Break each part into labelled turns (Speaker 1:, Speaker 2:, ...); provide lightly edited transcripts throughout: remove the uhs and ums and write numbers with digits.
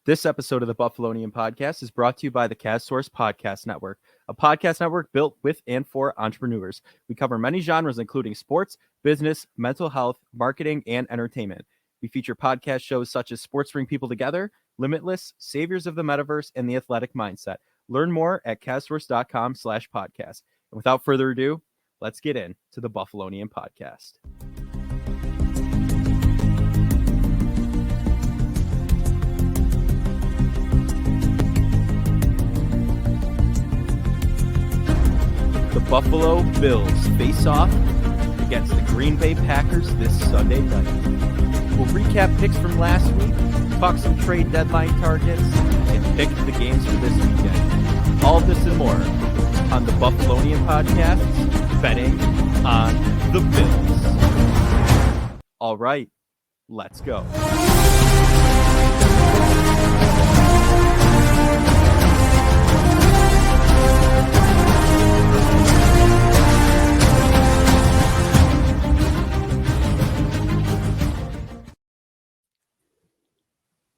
Speaker 1: This episode of the Buffalonian Podcast is brought to you by the CastSource Podcast Network, a podcast network built with and for entrepreneurs. We cover many genres, including sports, business, mental health, marketing, and entertainment. We feature podcast shows such as Sports Bring People Together, Limitless, Saviors of the Metaverse, and The Athletic Mindset. Learn more at castsource.com/podcast. And without further ado, let's get into the Buffalonian Podcast. The Buffalo Bills face off against the Green Bay Packers this Sunday night. We'll recap picks from last week, talk some trade deadline targets, and pick the games for this weekend. All of this and more on the Buffalonian Podcast, betting on the Bills. All right, let's go.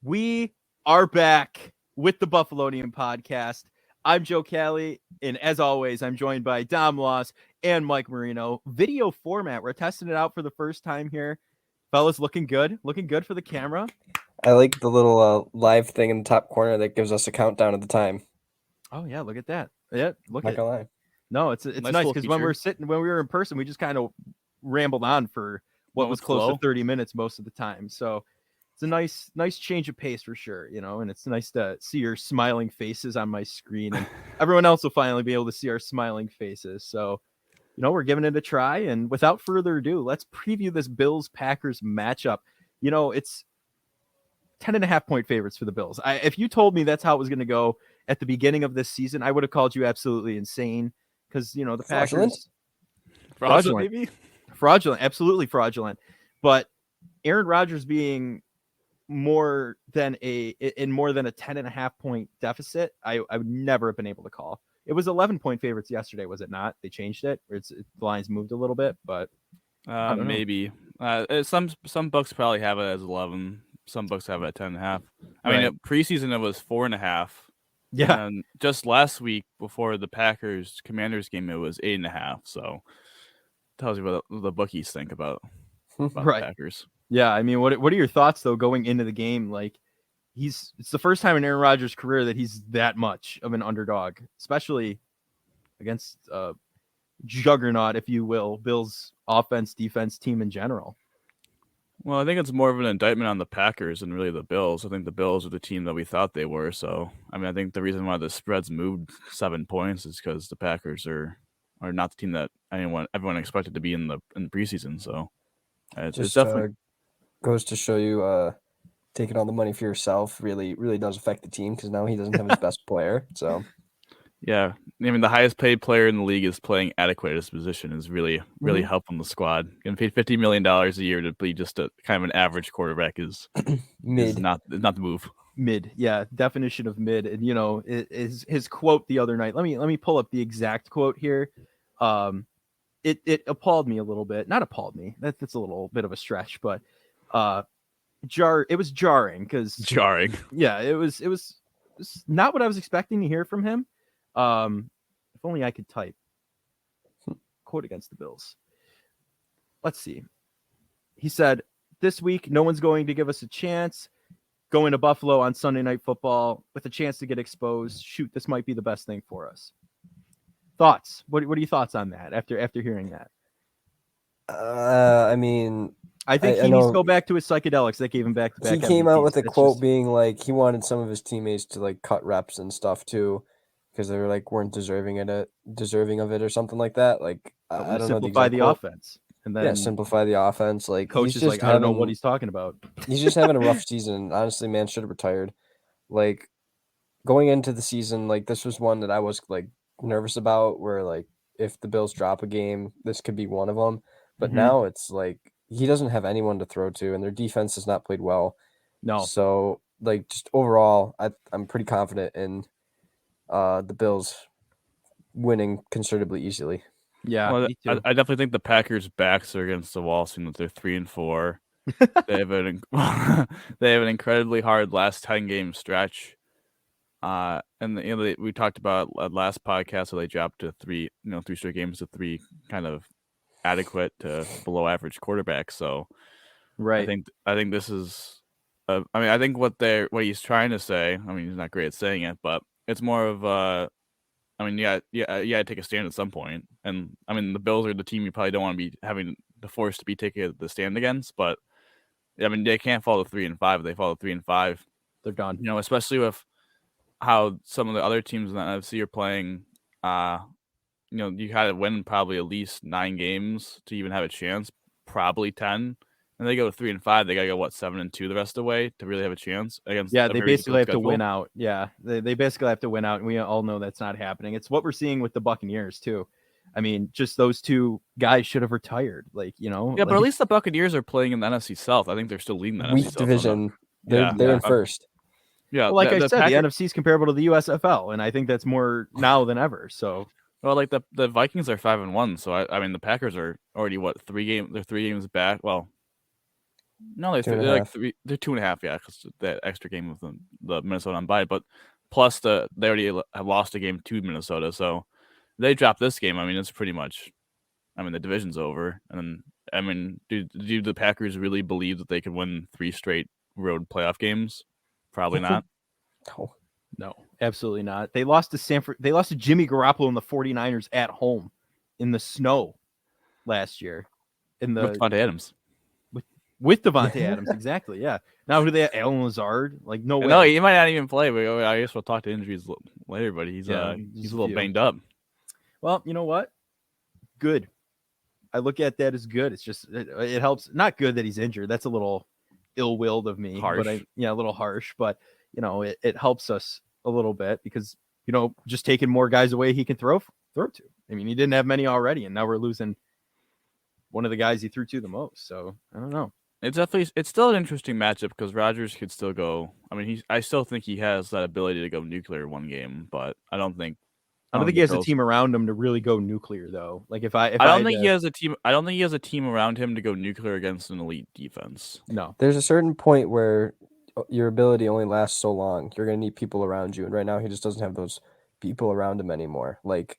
Speaker 1: We are back with the Buffalonian Podcast. I'm Joe Cali, and as always, I'm joined by Dom Loss and Mike Marino. Video format. We're testing it out for the first time here. Fellas, looking good for the camera.
Speaker 2: I like the little live thing in the top corner that gives us a countdown at the time.
Speaker 1: Oh yeah, look at that. Yeah, look
Speaker 2: Not
Speaker 1: at
Speaker 2: gonna lie.
Speaker 1: No, it's nice because when we were in person, we just kind of rambled on for what was close to 30 minutes most of the time. So it's a nice change of pace for sure, and it's nice to see your smiling faces on my screen, and everyone else will finally be able to see our smiling faces. So, we're giving it a try, and without further ado, let's preview this Bills-Packers matchup. It's 10.5-point favorites for the Bills. If you told me that's how it was going to go at the beginning of this season, I would have called you absolutely insane because, the Packers...
Speaker 3: Fraudulent, maybe?
Speaker 1: Fraudulent, absolutely fraudulent. But Aaron Rodgers being more than a 10.5-point deficit, I would never have been able to call. It was 11-point favorites yesterday, was it not? They changed it, or the lines moved a little bit, but
Speaker 3: maybe some books probably have it as 11. Some books have it at 10.5. I mean, preseason it was 4.5.
Speaker 1: Yeah,
Speaker 3: and just last week before the Packers Commanders game, it was 8.5. So tells you what the bookies think about
Speaker 1: right.
Speaker 3: The Packers.
Speaker 1: Yeah, I mean, what are your thoughts though going into the game? Like, it's the first time in Aaron Rodgers' career that he's that much of an underdog, especially against juggernaut, if you will, Bills offense, defense, team in general.
Speaker 3: Well, I think it's more of an indictment on the Packers than really the Bills. I think the Bills are the team that we thought they were. So, I mean, I think the reason why the spreads moved 7 points is because the Packers are not the team that everyone expected to be in the preseason. So, it's definitely
Speaker 2: goes to show you taking all the money for yourself really does affect the team because now he doesn't have his best player. So
Speaker 3: yeah, I mean the highest paid player in the league is playing adequate at his position is really helping the squad. Getting paid $50 million a year to be just a kind of an average quarterback is
Speaker 2: mid.
Speaker 3: Is not the move.
Speaker 1: Mid, yeah, definition of mid. And his quote the other night. Let me pull up the exact quote here. It appalled me a little bit. Not appalled me. That's a little bit of a stretch, but it was jarring because yeah, it was not what I was expecting to hear from him. If only I could type quote against the Bills. Let's see. He said, "This week no one's going to give us a chance. Going to Buffalo on Sunday Night Football with a chance to get exposed. Shoot, this might be the best thing for us." Thoughts? What are your thoughts on that after hearing that?
Speaker 2: I mean,
Speaker 1: I think he needs to go back to his psychedelics that gave him back-to-back.
Speaker 2: He came out with a quote being like he wanted some of his teammates to like cut reps and stuff too, because they were like weren't deserving of it or something like that. Like I don't know.
Speaker 1: Simplify the offense, and then
Speaker 2: simplify the offense. Like
Speaker 1: coach is like, I don't know what he's talking about.
Speaker 2: He's just having a rough season. Honestly, man, should have retired. Like going into the season, like this was one that I was like nervous about. Where like if the Bills drop a game, this could be one of them. But now it's like he doesn't have anyone to throw to, and their defense has not played well.
Speaker 1: No.
Speaker 2: So, like, just overall, I'm pretty confident in the Bills winning considerably easily.
Speaker 1: Yeah,
Speaker 3: well, I definitely think the Packers' backs are against the wall, seeing that they're 3-4. They have they have an incredibly hard last 10-game stretch. And we talked about last podcast, so they dropped to 3 straight games to 3 kind of adequate to below average quarterbacks. So
Speaker 1: Right.
Speaker 3: I think this is I think what he's trying to say, I mean, he's not great at saying it, but it's more of take a stand at some point. And I mean, the Bills are the team you probably don't want to be having the force to be taking the stand against, but I mean, they can't fall to 3-5. If they fall to 3-5,
Speaker 1: they're done.
Speaker 3: Especially with how some of the other teams in the NFC are playing. You had to win probably at least 9 games to even have a chance, probably 10. And they go to 3-5. They got to go 7-2 the rest of the way to really have a chance against.
Speaker 1: Yeah, they basically have to win out. Yeah, they basically have to win out, and we all know that's not happening. It's what we're seeing with the Buccaneers too. I mean, just those 2 guys should have retired.
Speaker 3: Yeah, but at least the Buccaneers are playing in the NFC South. I think they're still leading the NFC South
Speaker 2: division. They're in first.
Speaker 3: Yeah,
Speaker 1: well, like I said, the NFC is comparable to the USFL, and I think that's more now than ever. So,
Speaker 3: well, like the Vikings are 5-1, so I mean the Packers are already 3 games. They're 3 games back. Well, no, they're 3. They're 2.5. Yeah, because that extra game with the Minnesota on bye, but plus they already have lost a game to Minnesota, so they drop this game. I mean, it's pretty much. I mean, the division's over, and I mean, do the Packers really believe that they could win 3 straight road playoff games? Probably not.
Speaker 1: No, absolutely not. They lost to Sanford. They lost to Jimmy Garoppolo and the 49ers at home in the snow last year.
Speaker 3: With Devontae Adams.
Speaker 1: With Devontae Adams, exactly. Yeah. Now who do they have? Alan Lazard? Like no way.
Speaker 3: No, he might not even play. But I guess we'll talk to injuries later. But he's a little banged up.
Speaker 1: Well, you know what? Good. I look at that as good. It's just it helps. Not good that he's injured. That's a little ill-willed of me.
Speaker 3: Harsh.
Speaker 1: But a little harsh. But it helps us a little bit because just taking more guys away he can throw to. I mean, he didn't have many already, and now we're losing one of the guys he threw to the most. So I don't know.
Speaker 3: It's still an interesting matchup because Rodgers could still go. I mean, I still think he has that ability to go nuclear one game, but I don't think
Speaker 1: he has a team around him to really go nuclear though. Like I
Speaker 3: don't think he has a team. I don't think he has a team around him to go nuclear against an elite defense.
Speaker 1: No,
Speaker 2: there's a certain point where your ability only lasts so long. You're going to need people around you, and right now he just doesn't have those people around him anymore. Like,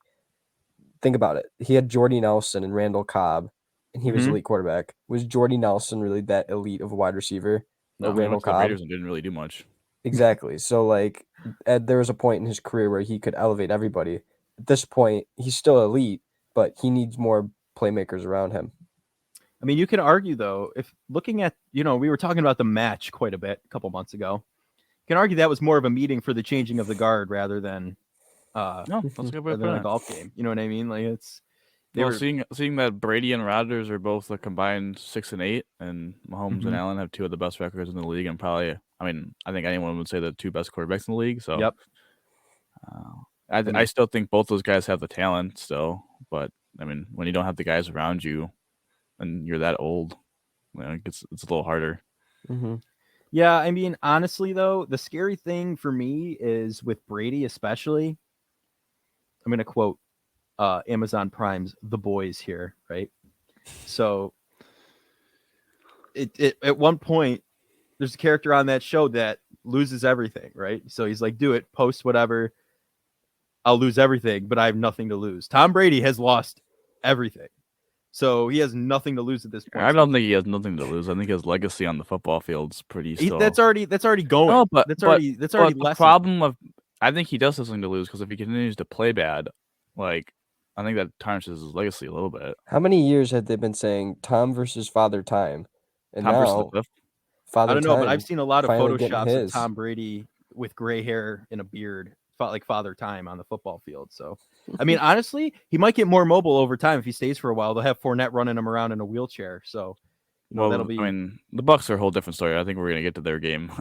Speaker 2: think about it. He had Jordy Nelson and Randall Cobb, and he was elite quarterback. Was Jordy Nelson really that elite of a wide receiver?
Speaker 3: No,
Speaker 2: Randall Cobb
Speaker 3: Raiders didn't really do much.
Speaker 2: Exactly. So, like, there was a point in his career where he could elevate everybody. At this point, he's still elite, but he needs more playmakers around him.
Speaker 1: I mean, you can argue, though, if looking at, we were talking about the match quite a bit a couple months ago. You can argue that was more of a meeting for the changing of the guard rather than
Speaker 3: that's a good way to put
Speaker 1: a golf game. You know what I mean? Like
Speaker 3: seeing that Brady and Rodgers are both a combined 6-8, and Mahomes and Allen have 2 of the best records in the league, and probably, I think anyone would say the 2 best quarterbacks in the league. So,
Speaker 1: yep.
Speaker 3: I still think both those guys have the talent still, but I mean, when you don't have the guys around you, and you're that old, it's a little harder.
Speaker 2: Mm-hmm.
Speaker 1: Yeah, I mean, honestly, though, the scary thing for me is with Brady, especially. I'm going to quote Amazon Prime's The Boys here, right? So, it at one point, there's a character on that show that loses everything, right? So he's like, "Do it, post whatever. I'll lose everything, but I have nothing to lose." Tom Brady has lost everything. So he has nothing to lose at this point.
Speaker 3: I don't think he has nothing to lose. I think his legacy on the football field's pretty.
Speaker 1: That's already going.
Speaker 3: No, but
Speaker 1: that's already
Speaker 3: the problem of. I think he does have something to lose because if he continues to play bad, like I think that tarnishes his legacy a little bit.
Speaker 2: How many years had they been saying Tom versus Father Time? And
Speaker 3: Tom
Speaker 2: now
Speaker 1: Father I don't know, but I've seen a lot of photoshops of Tom Brady with gray hair and a beard, like Father Time on the football field. So, I mean, honestly, he might get more mobile over time if he stays for a while. They'll have Fournette running him around in a wheelchair. So, that'll be.
Speaker 3: I mean, the Bucs are a whole different story. I think we're gonna get to their game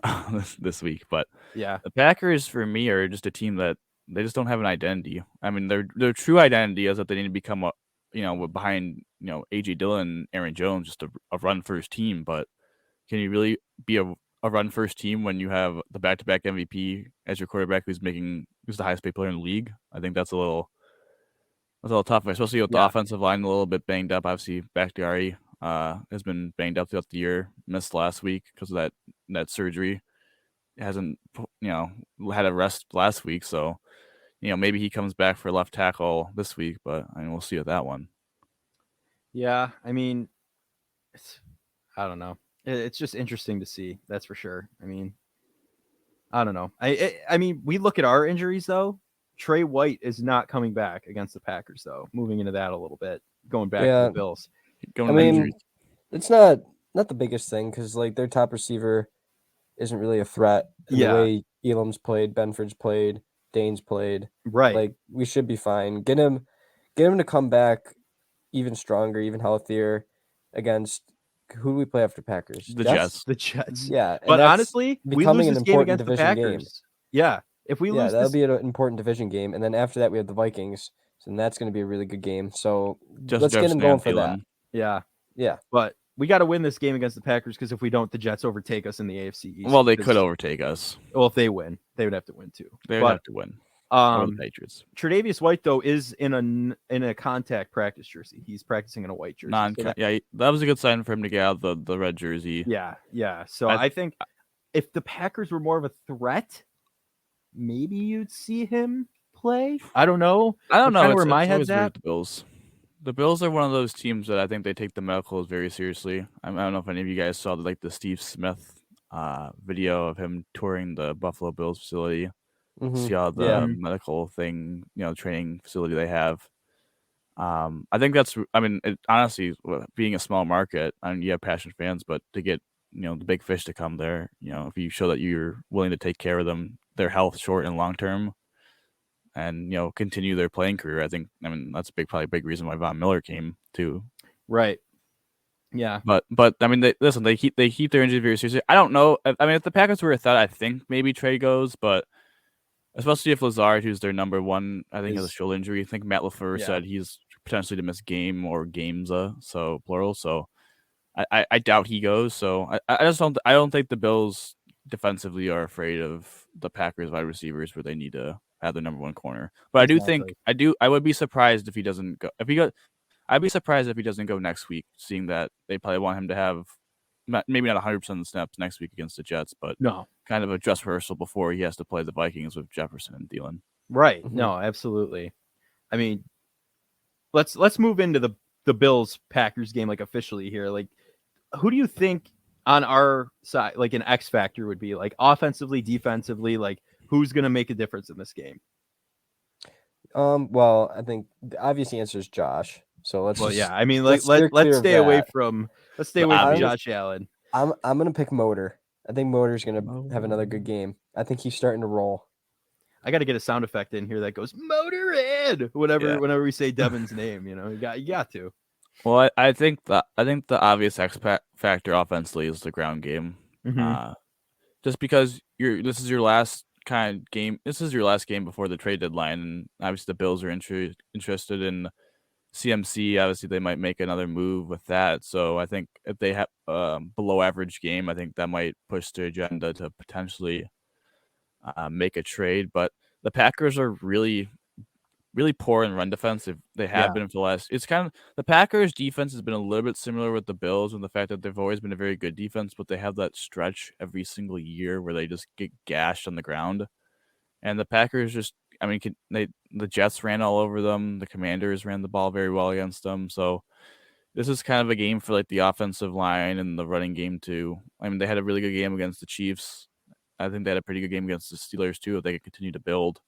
Speaker 3: this week, but
Speaker 1: yeah,
Speaker 3: the Packers for me are just a team that they just don't have an identity. I mean, their true identity is that they need to become behind AJ Dillon, Aaron Jones, just a run first team. But can you really be a run first team when you have the back-to-back MVP as your quarterback who's the highest paid player in the league? I think that's a little tough, especially with the offensive line a little bit banged up. Obviously, Bakhtiari has been banged up throughout the year. Missed last week because of that surgery. Hasn't had a rest last week, so maybe he comes back for left tackle this week. But we'll see with that one.
Speaker 1: Yeah, I mean, I don't know. It's just interesting to see. That's for sure. I mean, I don't know. I mean, we look at our injuries though. Trey White is not coming back against the Packers though. Moving into that a little bit, going back to the Bills.
Speaker 2: It's not the biggest thing because like their top receiver isn't really a threat. And the way Elam's played, Benford's played, Dane's played,
Speaker 1: right?
Speaker 2: Like we should be fine. Get him to come back even stronger, even healthier against. Who do we play after Packers?
Speaker 3: The Jets.
Speaker 1: The Jets.
Speaker 2: Yeah,
Speaker 1: but honestly, we lose this game against the Packers. Game. Yeah, if we lose,
Speaker 2: that'll be an important division game, and then after that we have the Vikings, and that's going to be a really good game. So let's get them going for that.
Speaker 1: Yeah. But we got to win this game against the Packers because if we don't, the Jets overtake us in the AFC East.
Speaker 3: Well, they could overtake us.
Speaker 1: Well, if they win, they would have to win too.
Speaker 3: They would have to win. The Patriots.
Speaker 1: Tre'Davious White though is in a contact practice jersey. He's practicing in a white jersey.
Speaker 3: That was a good sign for him to get out the red jersey.
Speaker 1: Yeah. So I think if the Packers were more of a threat, maybe you'd see him play. I don't know.
Speaker 3: Kind of
Speaker 1: where my head's at.
Speaker 3: The Bills. The Bills are one of those teams that I think they take the medicals very seriously. I don't know if any of you guys saw the Steve Smith video of him touring the Buffalo Bills facility.
Speaker 2: Mm-hmm.
Speaker 3: See all the medical thing, training facility they have. I think that's. I mean, honestly, being a small market, you have passionate fans, but to get the big fish to come there, if you show that you're willing to take care of them, their health, short and long term, and continue their playing career, I think. I mean, that's probably a big reason why Von Miller came too.
Speaker 1: Right. Yeah.
Speaker 3: But I mean, they keep their injury very seriously. I don't know. I mean, if the Packers were a threat, I think maybe Trey goes, but. Especially if Lazard, who's their number one, I think has a shoulder injury. I think Matt LaFleur said he's potentially to miss game or games, so plural. So I doubt he goes. So I just don't think the Bills defensively are afraid of the Packers wide receivers where they need to have the number one corner. But I do think I would be surprised if he doesn't go. I'd be surprised if he doesn't go next week, seeing that they probably want him to have maybe not 100% of the snaps next week against the Jets, but kind of a dress rehearsal before he has to play the Vikings with Jefferson and Thielen.
Speaker 1: Right. Mm-hmm. No, absolutely. I mean, let's move into the Bills Packers game like officially here. Like, who do you think on our side, like an X factor would be, like offensively, defensively, like who's going to make a difference in this game?
Speaker 2: Well, I think the obvious answer is Josh. So let's.
Speaker 1: Well, I mean, let's stay away from Josh Allen.
Speaker 2: I'm gonna pick Motor. I think Motor's gonna have another good game. I think he's starting to roll.
Speaker 1: I got to get a sound effect in here that goes Motor Ed. Whenever we say Devin's name, you got to.
Speaker 3: Well, I think the obvious X factor offensively is the ground game. Mm-hmm. Just because this is your last kind of game. This is your last game before the trade deadline, and obviously the Bills are interested in CMC. Obviously, they might make another move with that. So I think if they have below average game, I think that might push their agenda to potentially make a trade. But the Packers are really, really poor in run defense. They have been for the last. It's kind of the Packers' defense has been a little bit similar with the Bills, and the fact that they've always been a very good defense, but they have that stretch every single year where they just get gashed on the ground, and the Packers just. I mean, the Jets ran all over them. The Commanders ran the ball very well against them. So this is kind of a game for like the offensive line and the running game too. I mean, they had a really good game against the Chiefs. I think they had a pretty good game against the Steelers too. If they could continue to build,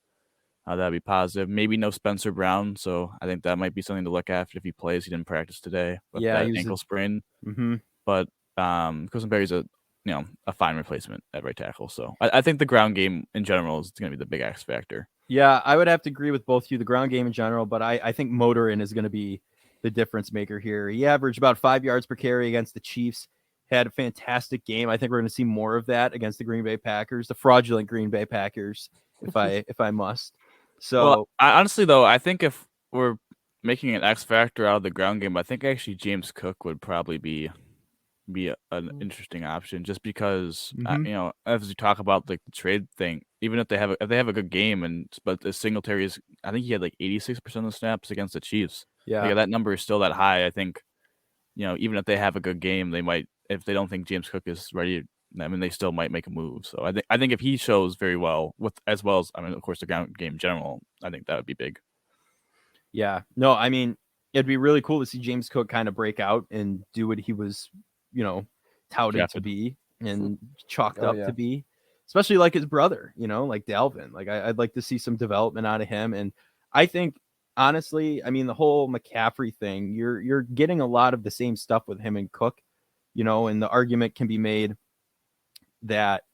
Speaker 3: that'd be positive. Maybe no Spencer Brown, so I think that might be something to look at if he plays. He didn't practice today with that ankle sprain.
Speaker 1: Mm-hmm.
Speaker 3: But Quisenberry's a fine replacement at right tackle. So I think the ground game in general is going to be the big X factor.
Speaker 1: Yeah, I would have to agree with both of you, the ground game in general, but I think Motorin is going to be the difference maker here. He averaged about 5 yards per carry against the Chiefs, had a fantastic game. I think we're going to see more of that against the Green Bay Packers, the fraudulent Green Bay Packers, if I must. So
Speaker 3: honestly, though, I think if we're making an X factor out of the ground game, I think actually James Cook would probably be an interesting option, just because as we talk about like the trade thing, even if they have a good game, but the Singletary is, I think he had like 86% of the snaps against the Chiefs.
Speaker 1: Yeah,
Speaker 3: that number is still that high. I think even if they have a good game, they might, if they don't think James Cook is ready, I mean, they still might make a move. So I think if he shows very well as well as, I mean, of course, the ground game in general, I think that would be big.
Speaker 1: Yeah, no, I mean, it'd be really cool to see James Cook kind of break out and do what he was, touted
Speaker 3: Drafted.
Speaker 1: to be and chalked up to be, especially like his brother, like Dalvin. Like I'd like to see some development out of him. And I think, honestly, I mean, the whole McCaffrey thing, you're getting a lot of the same stuff with him and Cook, and the argument can be made that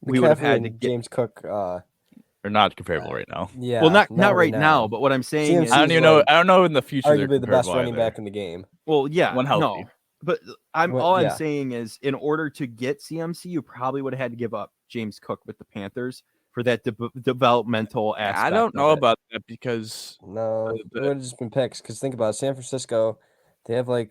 Speaker 1: we would have had to get
Speaker 2: James Cook.
Speaker 3: They're not comparable right now.
Speaker 2: Yeah.
Speaker 1: Well, not right now, but what I'm saying is,
Speaker 3: I don't even know. I don't know in the future.
Speaker 2: Arguably the best running back in the game.
Speaker 1: Well, yeah,
Speaker 3: When healthy.
Speaker 1: no, but I'm saying is, in order to get CMC, you probably would have had to give up James Cook with the Panthers for that developmental aspect.
Speaker 3: I don't know about that because
Speaker 2: it would have just been picks. Because think about it, San Francisco, they have I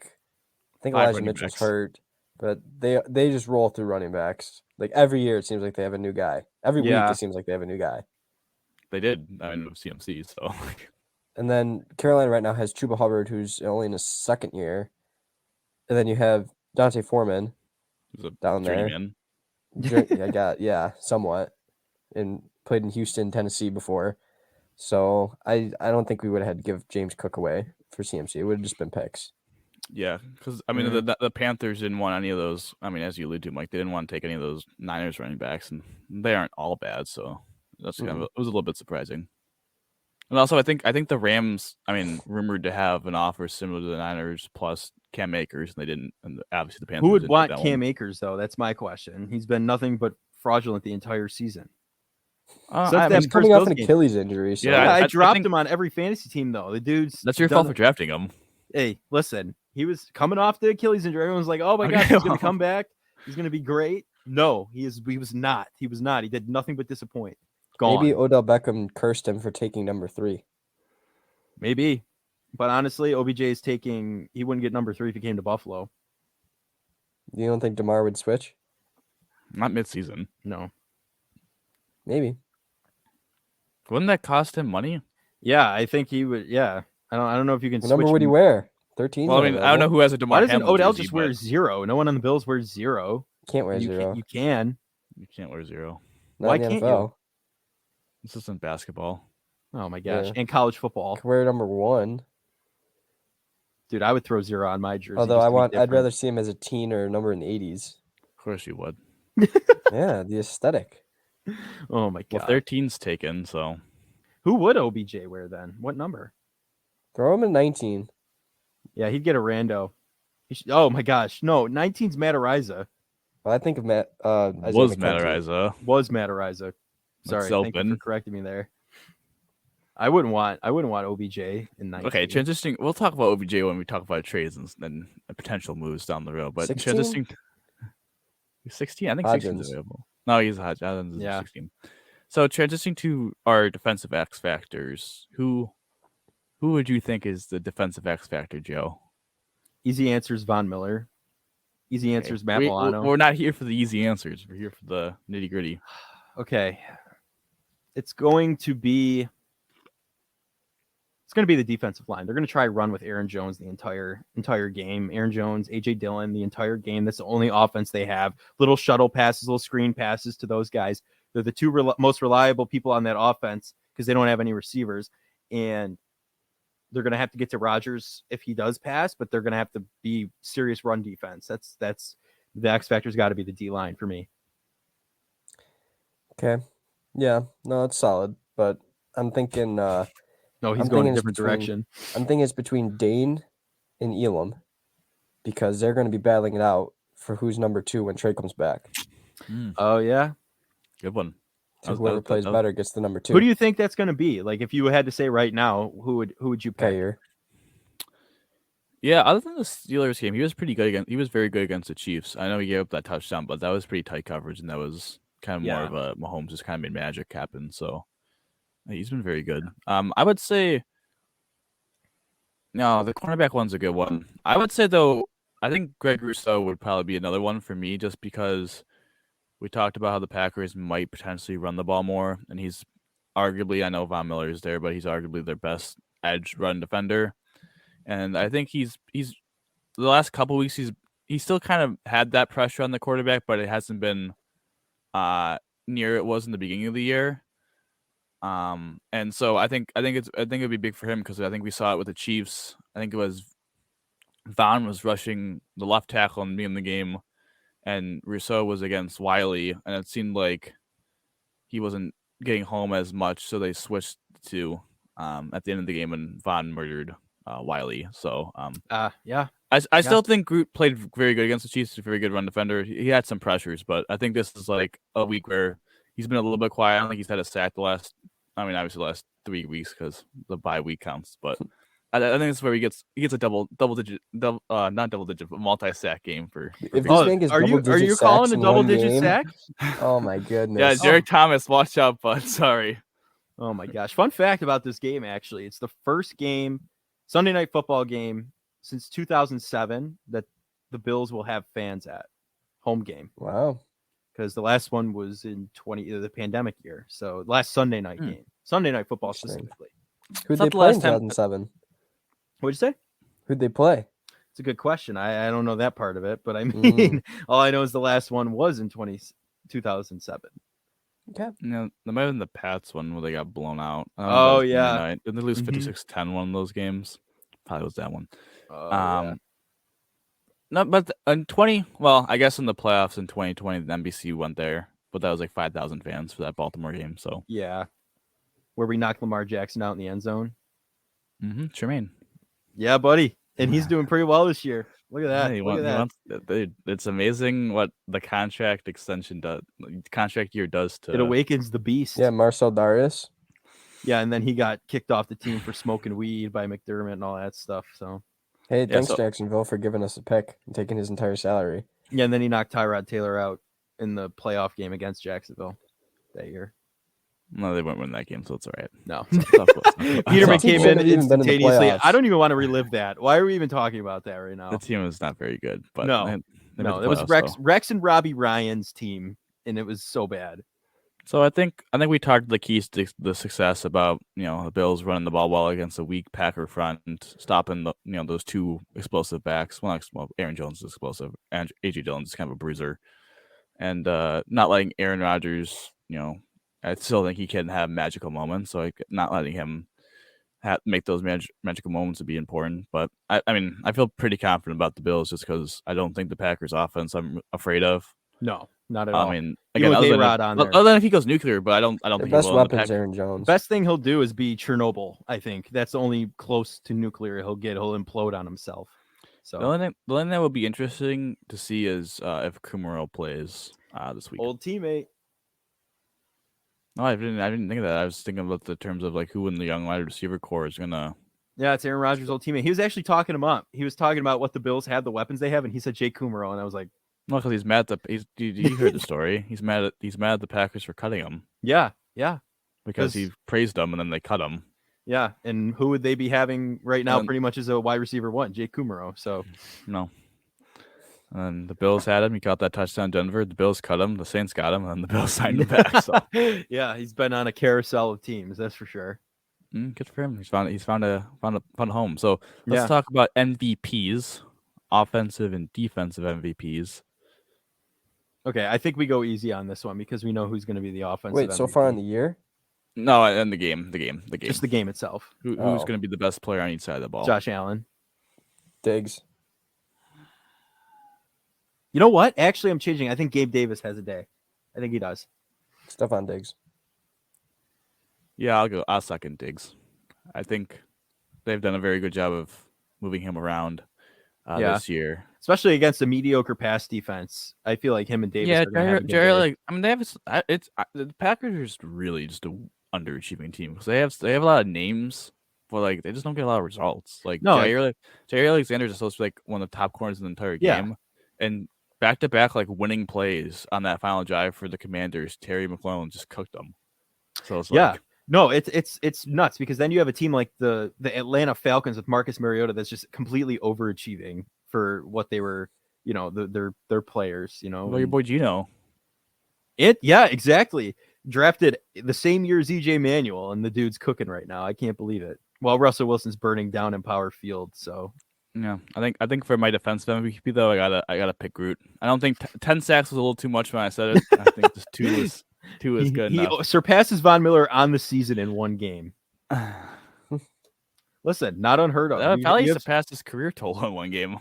Speaker 2: think Elijah Mitchell's hurt, but they just roll through running backs. Like every year, it seems like they have a new guy. Every week, it seems like they have a new guy.
Speaker 3: They did. I mean, CMC. So,
Speaker 2: and then Carolina right now has Chuba Hubbard, who's only in his second year, and then you have Dante Foreman down there. Somewhat, and played in Houston, Tennessee before. So I don't think we would have had to give James Cook away for CMC. It would have just been picks.
Speaker 3: Yeah, because I mean the Panthers didn't want any of those. I mean, as you alluded to, Mike, they didn't want to take any of those Niners running backs, and they aren't all bad. So that's kind of it was a little bit surprising. And also, I think the Rams, I mean, rumored to have an offer similar to the Niners plus Cam Akers, and they didn't. And obviously, the Panthers.
Speaker 1: Who would want Cam Akers though? That's my question. He's been nothing but fraudulent the entire season.
Speaker 2: He's coming off an Achilles injury. So.
Speaker 1: Yeah, I dropped him on every fantasy team though. The dude's
Speaker 3: that's your fault for drafting him.
Speaker 1: Hey, listen, he was coming off the Achilles injury. Everyone's like, "Oh my gosh, he's gonna come back. He's gonna be great." No, he was not. He was not. He did nothing but disappoint. Gone.
Speaker 2: Maybe Odell Beckham cursed him for taking number 3.
Speaker 1: Maybe, but honestly, OBJ is taking. He wouldn't get number 3 if he came to Buffalo.
Speaker 2: You don't think DeMar would switch?
Speaker 3: Not midseason.
Speaker 1: No.
Speaker 2: Maybe.
Speaker 3: Wouldn't that cost him money?
Speaker 1: Yeah, I think he would. Yeah, I don't know if you can.
Speaker 2: What number would he wear? 13.
Speaker 3: Well, I mean, I don't know who has a DeMar.
Speaker 1: Why doesn't Odell just wear 0? No one on the Bills wears 0.
Speaker 2: Can't wear 0.
Speaker 1: You can.
Speaker 3: You can't wear 0.
Speaker 1: Why can't you?
Speaker 3: This isn't basketball.
Speaker 1: Oh my gosh! Yeah. And college football.
Speaker 2: Can wear number 1.
Speaker 1: Dude, I would throw 0 on my jersey.
Speaker 2: Although I'd rather see him as a teen or a number in the 80s.
Speaker 3: Of course you would.
Speaker 2: Yeah, the aesthetic.
Speaker 1: Oh my god.
Speaker 3: Well, 13's taken, so
Speaker 1: who would OBJ wear then? What number?
Speaker 2: Throw him in 19.
Speaker 1: Yeah, he'd get a rando. Oh my gosh, no, 19's Matt Ariza.
Speaker 2: Well, I think of Matt.
Speaker 3: Was Matt
Speaker 1: Ariza. Sorry, thank you for correcting me there. I wouldn't want OBJ in 19.
Speaker 3: Okay, transitioning. We'll talk about OBJ when we talk about trades and potential moves down the road. But
Speaker 2: 16?
Speaker 3: Transitioning. 16. I think 16 is available. No, he's Hodgins.
Speaker 1: Yeah.
Speaker 3: 16. So transitioning to our defensive X factors, who would you think is the defensive X factor, Joe?
Speaker 1: Easy answers, Von Miller. Easy answers, Matt Milano.
Speaker 3: We're not here for the easy answers. We're here for the nitty gritty.
Speaker 1: Okay, it's going to be the defensive line. They're going to try run with Aaron Jones the entire game. Aaron Jones, AJ Dillon, the entire game. That's the only offense they have. Little shuttle passes, little screen passes to those guys. They're the two most reliable people on that offense because they don't have any receivers, and they're going to have to get to Rodgers if he does pass, but they're going to have to be serious run defense. That's the X factor's got to be the D line for me.
Speaker 2: Okay. Yeah, no, it's solid, but I'm thinking.
Speaker 1: No, he's going a different direction.
Speaker 2: I'm thinking it's between Dane and Elam because they're going to be battling it out for who's number 2 when Trey comes back.
Speaker 1: Oh yeah,
Speaker 3: good one.
Speaker 2: So whoever plays better gets the number 2.
Speaker 1: Who do you think that's going to be? Like, if you had to say right now, who would you pick?
Speaker 2: Kair.
Speaker 3: Yeah, other than the Steelers game, he was pretty good he was very good against the Chiefs. I know he gave up that touchdown, but that was pretty tight coverage, and that was kind of more of a Mahomes just kind of made magic happen. So he's been very good. I would say no, the cornerback one's a good one. I would say though, I think Greg Rousseau would probably be another one for me, just because we talked about how the Packers might potentially run the ball more, and he's arguably, I know Von Miller is there, but he's arguably their best edge run defender. And I think he's the last couple weeks he still kind of had that pressure on the quarterback, but it hasn't been near it was in the beginning of the year. And so I think it'd be big for him because I think we saw it with the Chiefs. I think it was Vaughn was rushing the left tackle in the beginning of the game, and Rousseau was against Wiley, and it seemed like he wasn't getting home as much, so they switched to at the end of the game, and Vaughn murdered Wiley. So
Speaker 1: yeah.
Speaker 3: I still think Groot played very good against the Chiefs. He's a very good run defender. He had some pressures, but I think this is like a week where he's been a little bit quiet. I don't think he's had a sack obviously the last 3 weeks because the bye week counts. But I think this is where he gets a double digit, not double digit, but multi-sack game for.
Speaker 2: If this man gets
Speaker 1: are you calling a double digit sack?
Speaker 2: Oh my goodness!
Speaker 3: Yeah, Derek Thomas, watch out, bud. Sorry.
Speaker 1: Oh my gosh! Fun fact about this game, actually, it's the first game, Sunday Night Football game since 2007 that the Bills will have fans at home game.
Speaker 2: Wow.
Speaker 1: Because the last one was in the pandemic year. So last Sunday night game, Sunday Night Football specifically.
Speaker 2: Who'd they play in 2007?
Speaker 1: What'd you say?
Speaker 2: Who'd they play?
Speaker 1: It's a good question. I don't know that part of it, but I mean, all I know is the last one was in 2007.
Speaker 2: Okay.
Speaker 3: No, there might have been the Pats one where they got blown out.
Speaker 1: Oh, yeah.
Speaker 3: Night. Didn't they lose 56-10 one of those games? Probably was that one.
Speaker 1: Yeah.
Speaker 3: No, but in I guess in the playoffs in 2020, the NBC went there, but that was like 5,000 fans for that Baltimore game. So
Speaker 1: yeah, where we knocked Lamar Jackson out in the end zone.
Speaker 3: Tremaine.
Speaker 1: Yeah, buddy, and he's doing pretty well this year. Look at that. Look at that.
Speaker 3: Dude, it's amazing what the contract extension does. Contract year does to
Speaker 1: it awakens the beast.
Speaker 2: Yeah, Marcel Darius.
Speaker 1: Yeah, and then he got kicked off the team for smoking weed by McDermott and all that stuff. So.
Speaker 2: Hey, thanks Jacksonville for giving us a pick and taking his entire salary.
Speaker 1: Yeah, and then he knocked Tyrod Taylor out in the playoff game against Jacksonville that year.
Speaker 3: No, they won't win that game, so it's all right.
Speaker 1: No.
Speaker 3: Peterman
Speaker 1: came in instantaneously. I don't even want to relive that. Why are we even talking about that right now?
Speaker 3: The team is not very good, but
Speaker 1: no, it was Rex and Robbie Ryan's team, and it was so bad.
Speaker 3: So I think we talked the keys to the success about the Bills running the ball well against a weak Packer front, and stopping those two explosive backs. Well, Aaron Jones is explosive, and AJ Dillon is kind of a bruiser, and not letting Aaron Rodgers. I still think he can have magical moments, so not letting him make those magical moments would be important. But I mean, I feel pretty confident about the Bills just because I don't think the Packers offense I'm afraid of.
Speaker 1: No, not at all.
Speaker 3: I mean, again, other than if he goes nuclear, but I don't think
Speaker 2: the best
Speaker 3: he will.
Speaker 2: Weapons Aaron Jones.
Speaker 1: Best thing he'll do is be Chernobyl. I think that's the only close to nuclear he'll get. He'll implode on himself. So
Speaker 3: the only thing that would be interesting to see is if Kumaro plays this week.
Speaker 1: Old teammate.
Speaker 3: No, I didn't think of that. I was thinking about the terms of like who in the young wide receiver core is gonna.
Speaker 1: Yeah, it's Aaron Rodgers' old teammate. He was actually talking him up. He was talking about what the Bills have, the weapons they have, and he said Jake Kumaro, and I was like,
Speaker 3: no, because he's mad at you heard the story. He's mad at the Packers for cutting him.
Speaker 1: Yeah.
Speaker 3: Because he praised them and then they cut him.
Speaker 1: Yeah, and who would they be having right now? Pretty much as a wide receiver one, Jake Kumaro. So
Speaker 3: no. And the Bills had him. He caught that touchdown, Denver. The Bills cut him. The Saints got him, and the Bills signed him back. So
Speaker 1: yeah, he's been on a carousel of teams. That's for sure.
Speaker 3: Good for him. He's found a fun home. So let's talk about MVPs, offensive and defensive MVPs.
Speaker 1: Okay, I think we go easy on this one because we know who's going to be the offensive.
Speaker 2: Wait, so
Speaker 1: MVP.
Speaker 2: far in the year?
Speaker 3: No, in the game.
Speaker 1: Just the game itself.
Speaker 3: Who's going to be the best player on each side of the ball?
Speaker 1: Josh Allen.
Speaker 2: Diggs.
Speaker 1: You know what? Actually, I'm changing. I think Gabe Davis has a day. I think he does.
Speaker 2: Stephon Diggs.
Speaker 3: Yeah, I'll second Diggs. I think they've done a very good job of moving him around this year,
Speaker 1: especially against a mediocre pass defense. I feel like him and Davis.
Speaker 3: Yeah, Jerry. I mean, the Packers are just really just an underachieving team because they have a lot of names, but like they just don't get a lot of results. Like Jerry Alexander is supposed to be like one of the top corners in the entire game, and back-to-back like winning plays on that final drive for the Commanders, Terry McLaurin just cooked them. So it's like,
Speaker 1: no, it's nuts because then you have a team like the Atlanta Falcons with Marcus Mariota that's just completely overachieving for what they were, their players,
Speaker 3: Well, your boy Gino.
Speaker 1: Exactly. Drafted the same year as EJ Manuel, and the dude's cooking right now. I can't believe it. Well, Russell Wilson's burning down Empower Field, so
Speaker 3: Yeah, I think for my defensive MVP though, I gotta pick Groot. I don't think 10 sacks was a little too much when I said it. I think just two is good
Speaker 1: He
Speaker 3: enough.
Speaker 1: surpasses Von Miller on the season in one game. Listen, not unheard of.
Speaker 3: That would probably surpassed his career total in one game.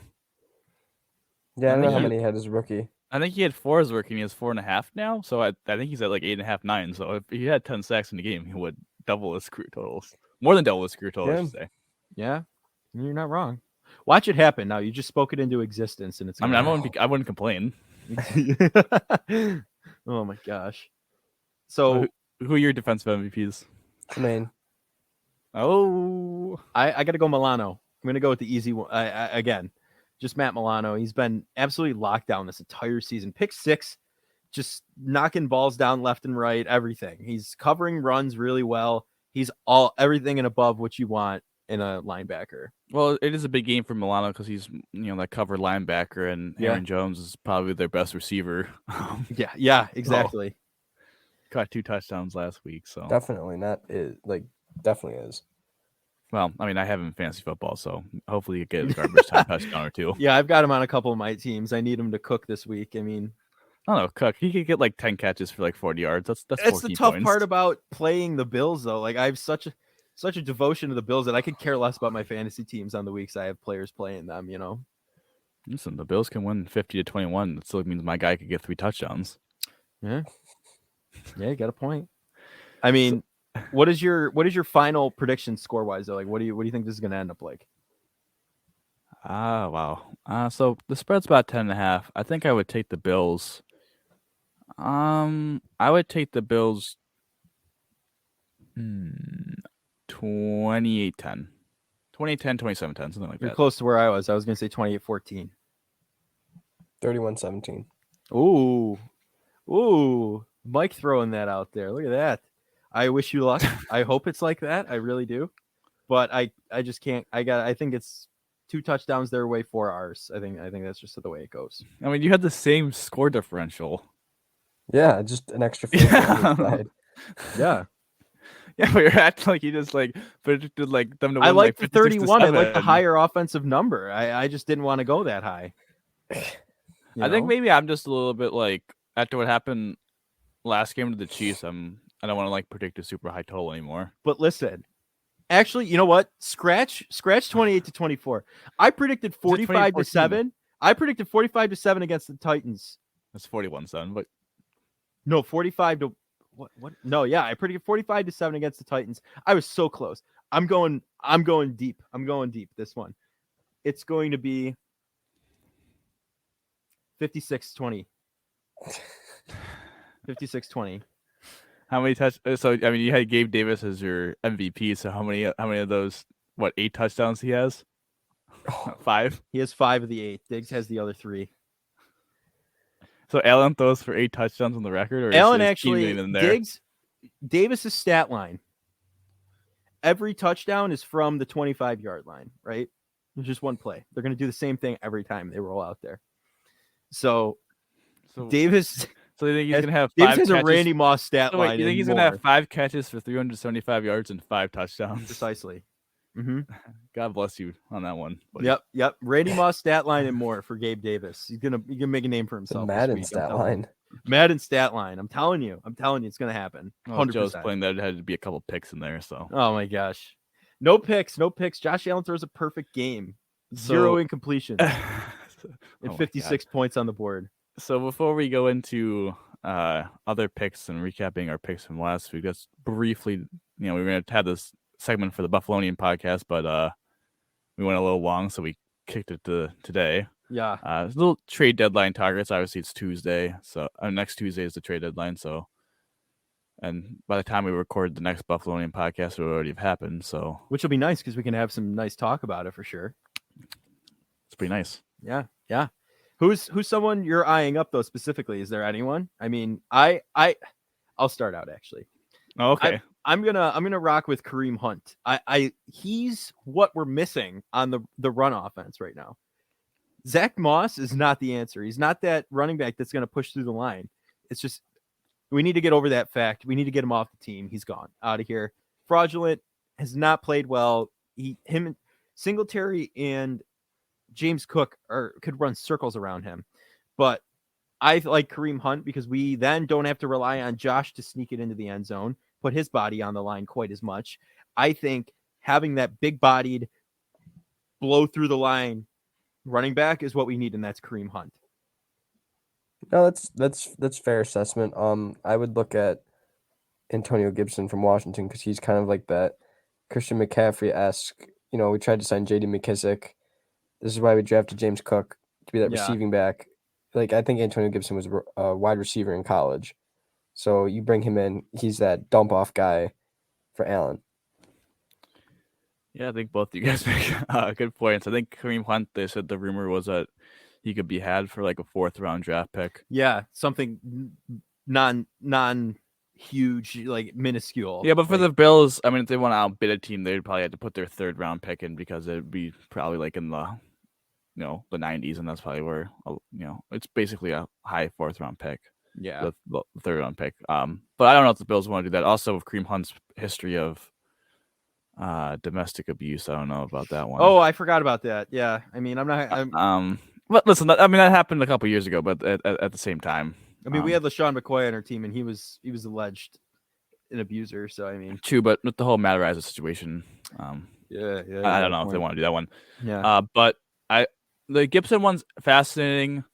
Speaker 2: Yeah, I don't know how many he had as a rookie.
Speaker 3: I think he had 4 as rookie, and he has 4.5 now. So I think he's at like 8.5, 9. So if he had 10 sacks in the game, he would double his career totals. More than double his career total, I should say.
Speaker 1: Yeah, you're not wrong. Watch it happen. Now you just spoke it into existence, and it's.
Speaker 3: I wouldn't complain.
Speaker 1: Oh my gosh! So
Speaker 3: who are your defensive MVPs?
Speaker 2: Tremaine.
Speaker 1: Oh, I got to go Milano. I'm gonna go with the easy one again. Just Matt Milano. He's been absolutely locked down this entire season. Pick 6, just knocking balls down left and right. Everything. He's covering runs really well. He's everything and above what you want in a linebacker.
Speaker 3: Well, it is a big game for Milano because he's that cover linebacker, and Aaron Jones is probably their best receiver.
Speaker 1: Yeah, exactly.
Speaker 3: Caught 2 touchdowns last week, so
Speaker 2: definitely definitely is.
Speaker 3: Well, I mean, I have him in fantasy football, so hopefully you get a garbage time touchdown or 2.
Speaker 1: Yeah, I've got him on a couple of my teams. I need him to cook this week. I mean,
Speaker 3: I don't know, Cook. He could get like 10 catches for like 40 yards. That's
Speaker 1: the tough part about playing the Bills, though. Like I have such a devotion to the Bills that I could care less about my fantasy teams on the weeks I have players playing them.
Speaker 3: Listen, the Bills can win 50-21. That still means my guy could get 3 touchdowns.
Speaker 1: Yeah, you got a point. I mean, what is your final prediction score wise though? Like, what do you think this is going to end up like?
Speaker 3: Wow. So the spread's about 10.5. I think I would take the Bills. I would take the Bills 28-10. 28-10, 27-10, something like that.
Speaker 1: You're close to where I was. I was going to say 28-14.
Speaker 2: 31-17.
Speaker 1: Ooh. Mike throwing that out there. Look at that. I wish you luck. I hope it's like that. I really do. But I just can't. I think it's 2 touchdowns their way, 4 ours. I think that's just the way it goes.
Speaker 3: I mean, you had the same score differential.
Speaker 2: Yeah, just an extra 4.
Speaker 1: Yeah.
Speaker 3: Yeah, but you're acting like you just predicted them to win.
Speaker 1: I like the
Speaker 3: 31.
Speaker 1: I like the higher offensive number. I just didn't want to go that high.
Speaker 3: I think maybe I'm just a little bit after what happened last game to the Chiefs. I don't want to predict a super high total anymore.
Speaker 1: But listen, actually, you know what? Scratch 28-24. I predicted 45-7. I predicted 45-7 against the Titans.
Speaker 3: That's 41-7, but
Speaker 1: no, 45 to what? No, yeah, I predicted 45-7 against the Titans. I was so close. I'm going deep. I'm going deep this one. It's going to be 56-20. 56-20.
Speaker 3: How many So I mean, you had Gabe Davis as your MVP. So how many of those? 8 touchdowns he has? 5.
Speaker 1: He has 5 of the 8. Diggs has the other 3.
Speaker 3: So Allen throws for 8 touchdowns on the record, or
Speaker 1: Allen
Speaker 3: is
Speaker 1: actually
Speaker 3: in there?
Speaker 1: Diggs, Davis's stat line. Every touchdown is from the 25-yard line, right? It's just one play. They're going to do the same thing every time they roll out there. So Davis.
Speaker 3: So you think he's going to have 5
Speaker 1: Davis has
Speaker 3: catches?
Speaker 1: a Randy Moss stat line?
Speaker 3: You think he's going to have 5 catches for 375 yards and 5 touchdowns?
Speaker 1: Precisely. Mm-hmm.
Speaker 3: God bless you on that one.
Speaker 1: Buddy. Yep. Randy Moss stat line and more for Gabe Davis. He's gonna make a name for himself.
Speaker 2: The Madden stat line.
Speaker 1: Madden stat line. I'm telling you, it's gonna happen. 100%.
Speaker 3: Joe's playing that. It had to be a couple picks in there. So.
Speaker 1: Oh my gosh, no picks. Josh Allen throws a perfect game. 0 incompletions and 56 points on the board.
Speaker 3: So before we go into other picks and recapping our picks from last week, let's briefly, we were going to have this segment for the Buffalonian podcast, but we went a little long, so we kicked it to today.
Speaker 1: Yeah.
Speaker 3: Little trade deadline targets. Obviously, it's Tuesday, so next Tuesday is the trade deadline. So, and by the time we record the next Buffalonian podcast, it will already have happened. So,
Speaker 1: which will be nice because we can have some nice talk about it for sure.
Speaker 3: It's pretty nice.
Speaker 1: Yeah. Who's someone you're eyeing up though specifically? Is there anyone? I mean, I'll start out actually.
Speaker 3: Oh, okay.
Speaker 1: I'm gonna rock with Kareem Hunt. He's what we're missing on the run offense right now. Zach Moss is not the answer. He's not that running back that's gonna push through the line. It's just we need to get over that fact. We need to get him off the team. He's gone out of here. Fraudulent, has not played well. Singletary and James Cook could run circles around him. But I like Kareem Hunt because we then don't have to rely on Josh to sneak it into the end zone, put his body on the line quite as much. I think having that big-bodied blow through the line running back is what we need, and that's Kareem Hunt.
Speaker 2: No, that's fair assessment. I would look at Antonio Gibson from Washington because he's kind of like that Christian McCaffrey-esque. You know, we tried to sign J.D. McKissick. This is why we drafted James Cook to be that receiving back. Like, I think Antonio Gibson was a wide receiver in college. So you bring him in, he's that dump-off guy for Allen.
Speaker 3: Yeah, I think both of you guys make good points. I think Kareem Hunt, they said the rumor was that he could be had for like a 4th-round draft pick.
Speaker 1: Yeah, something non huge, like minuscule.
Speaker 3: Yeah, but for the Bills, I mean, if they want to outbid a team, they'd probably have to put their 3rd-round pick in because it'd be probably like in the the 90s, and that's probably where it's basically a high 4th-round pick.
Speaker 1: Yeah,
Speaker 3: the 3rd-round pick. But I don't know if the Bills want to do that. Also, with Kareem Hunt's history of domestic abuse, I don't know about that one.
Speaker 1: Oh, I forgot about that. Yeah, I mean,
Speaker 3: But listen, I mean that happened a couple years ago, but at the same time,
Speaker 1: I mean, we had LaShawn McCoy on our team, and he was alleged an abuser. So I mean,
Speaker 3: true, but with the whole Matt Riza situation,
Speaker 1: yeah,
Speaker 3: I don't know if they want to do that one.
Speaker 1: Yeah,
Speaker 3: but the Gibson one's fascinating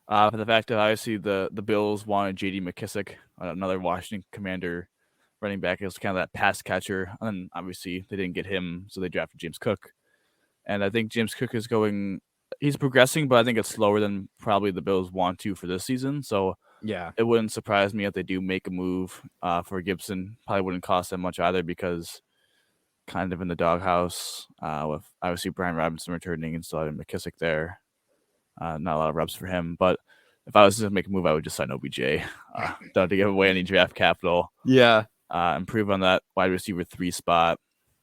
Speaker 3: for the fact that obviously the Bills wanted J.D. McKissick, another Washington Commander running back. It was kind of that pass catcher, and then obviously they didn't get him, so they drafted James Cook. And I think James Cook he's progressing, but I think it's slower than probably the Bills want to for this season. So
Speaker 1: yeah,
Speaker 3: it wouldn't surprise me if they do make a move for Gibson. Probably wouldn't cost them much either because kind of in the doghouse with obviously Brian Robinson returning and still having McKissick there. Not a lot of reps for him, but if I was to make a move, I would just sign OBJ. Don't to give away any draft capital.
Speaker 1: Yeah,
Speaker 3: improve on that wide receiver 3 spot.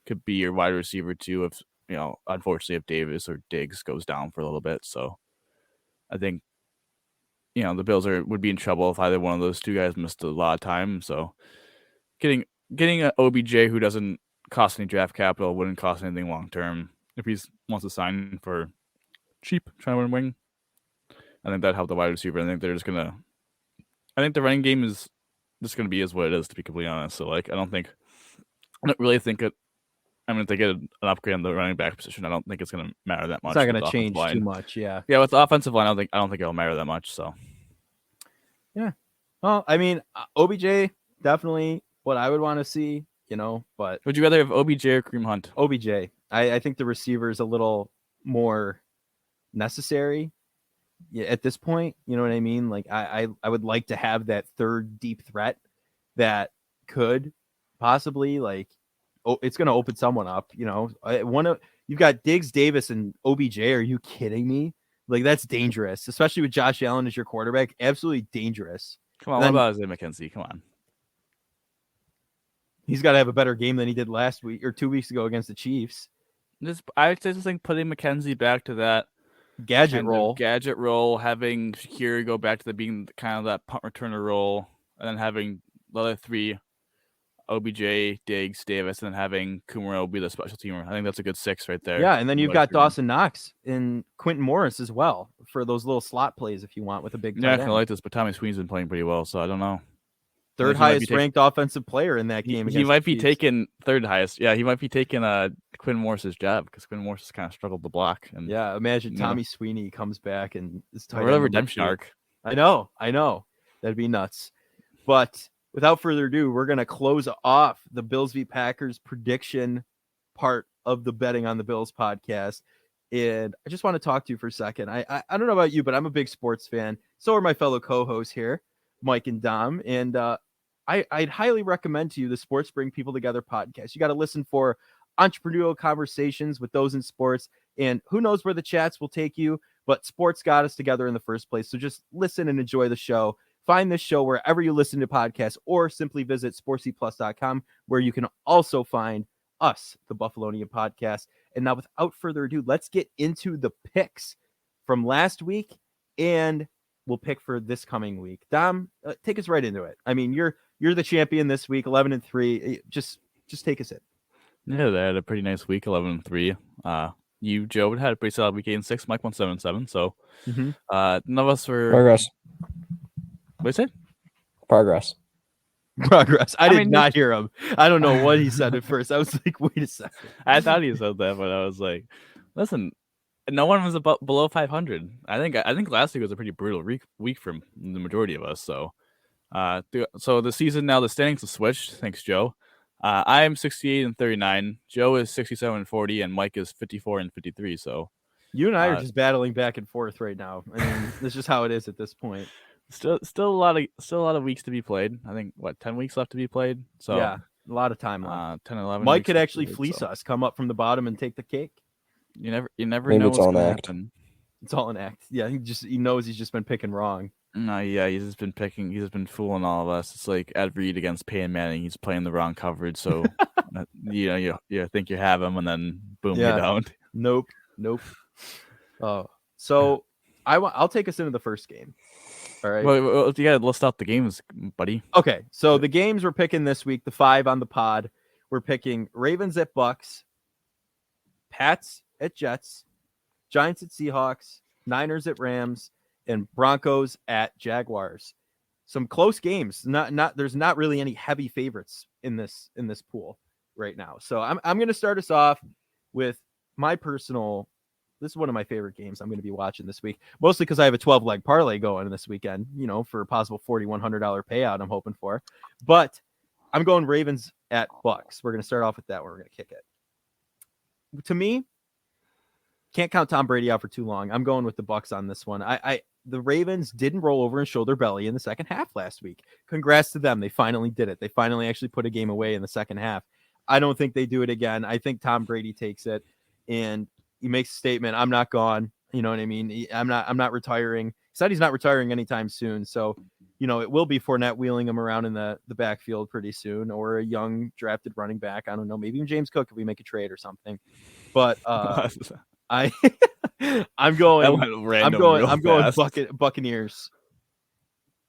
Speaker 3: Could be your wide receiver 2 if unfortunately if Davis or Diggs goes down for a little bit. So I think the Bills would be in trouble if either one of those 2 guys missed a lot of time. So getting an OBJ who doesn't cost any draft capital, wouldn't cost anything long term. If he wants to sign for cheap, try to win wing, I think that'd help the wide receiver. I think the running game is just gonna be what it is, to be completely honest. So like I don't really think it. I mean, if they get an upgrade on the running back position, I don't think it's going to matter that much.
Speaker 1: It's not going to change too much, yeah.
Speaker 3: Yeah, with the offensive line, I don't think it'll matter that much. So,
Speaker 1: yeah. Well, I mean, OBJ definitely what I would want to see, But
Speaker 3: would you rather have OBJ or Kareem Hunt?
Speaker 1: OBJ. I think the receiver is a little more necessary. Yeah, at this point, you know what I mean. Like I would like to have that 3rd deep threat that could possibly it's going to open someone up, you've got Diggs, Davis, and OBJ. Are you kidding me? Like, that's dangerous, especially with Josh Allen as your quarterback. Absolutely dangerous.
Speaker 3: Come on, what about Isaiah McKenzie? Come on.
Speaker 1: He's got to have a better game than he did last week or 2 weeks ago against the Chiefs.
Speaker 3: I just think putting McKenzie back to that
Speaker 1: gadget role,
Speaker 3: having Shakira go back to being kind of that punt returner role, and then having the other 3, OBJ, Diggs, Davis, and then having Kumaro be the special teamer. I think that's a good 6 right there.
Speaker 1: Yeah, and then you've got Dawson Knox and Quentin Morris as well for those little slot plays if you want with a big.
Speaker 3: Yeah, I kind of like this, but Tommy Sweeney's been playing pretty well, so I don't know.
Speaker 1: 3rd highest ranked offensive player in that game.
Speaker 3: He might be taking 3rd highest. Yeah, he might be taking Quentin Morris's job because Quentin Morris has kind of struggled to block. And
Speaker 1: yeah, imagine Tommy Sweeney comes back and is tight.
Speaker 3: What a redemption arc.
Speaker 1: I know. That'd be nuts. But without further ado, we're going to close off the Bills v. Packers prediction part of the Betting on the Bills podcast. And I just want to talk to you for a second. I don't know about you, but I'm a big sports fan. So are my fellow co-hosts here, Mike and Dom. And I'd highly recommend to you the Sports Bring People Together podcast. You got to listen for entrepreneurial conversations with those in sports. And who knows where the chats will take you, but sports got us together in the first place. So just listen and enjoy the show. Find this show wherever you listen to podcasts or simply visit sportsyplus.com where you can also find us, the Buffalonian Podcast. And now without further ado, let's get into the picks from last week and we'll pick for this coming week. Dom, take us right into it. I mean, you're the champion this week, 11-3. Just take us in.
Speaker 3: Yeah, they had a pretty nice week, 11-3. you, Joe, had a pretty solid week 8 and 6. Mike won 7-7. So
Speaker 1: Mhm.
Speaker 3: none of us were.
Speaker 2: Progress.
Speaker 3: What did you say?
Speaker 2: Progress.
Speaker 1: Progress. I did
Speaker 3: mean,
Speaker 1: not hear him. I don't know what he said at first. I was like, wait a second.
Speaker 3: I thought he said that, but I was like, listen, no one was below 500. I think last week was a pretty brutal week for the majority of us. So, so the season now, the standings have switched. Thanks, Joe. I am 68 and 39. Joe is 67 and 40, and Mike is 54 and 53. So
Speaker 1: You and I are just battling back and forth right now. I mean, that's just how it is at this point.
Speaker 3: still a lot of weeks to be played. I think 10 weeks left to be played. So
Speaker 1: yeah, a lot of time left.
Speaker 3: 10, 11.
Speaker 1: Mike could actually fleece us, come up from the bottom and take the cake.
Speaker 3: You never
Speaker 2: Maybe
Speaker 3: know
Speaker 2: it's
Speaker 3: what's
Speaker 2: all
Speaker 3: going to
Speaker 2: an act.
Speaker 3: happen.
Speaker 1: It's all an act. Yeah, he knows he's just been picking wrong.
Speaker 3: No, yeah, he's just been fooling all of us. It's like Ed Reed against Peyton Manning. He's playing the wrong coverage, so you think you have him, and then boom, you don't.
Speaker 1: Nope. Oh, so I'll take us into the first game. All right.
Speaker 3: Well, you gotta list out the games, buddy.
Speaker 1: Okay, so the games we're picking this week, the 5 on the pod, we're picking Ravens at Bucks, Pats at Jets, Giants at Seahawks, Niners at Rams, and Broncos at Jaguars. Some close games. There's not really any heavy favorites in this pool right now. So I'm going to start us off with my personal. This is one of my favorite games I'm going to be watching this week, mostly because I have a 12-leg parlay going this weekend, for a possible $4,100 payout I'm hoping for. But I'm going Ravens at Bucks. We're going to start off with that. We're going to kick it. To me, can't count Tom Brady out for too long. I'm going with the Bucks on this one. The Ravens didn't roll over and show their belly in the second half last week. Congrats to them. They finally did it. They finally actually put a game away in the second half. I don't think they do it again. I think Tom Brady takes it and he makes a statement. I'm not gone. You know what I mean? I'm not retiring. He said he's not retiring anytime soon. So, it will be Fournette wheeling him around in the backfield pretty soon, or a young drafted running back. I don't know. Maybe even James Cook if we make a trade or something. But I'm going Buccaneers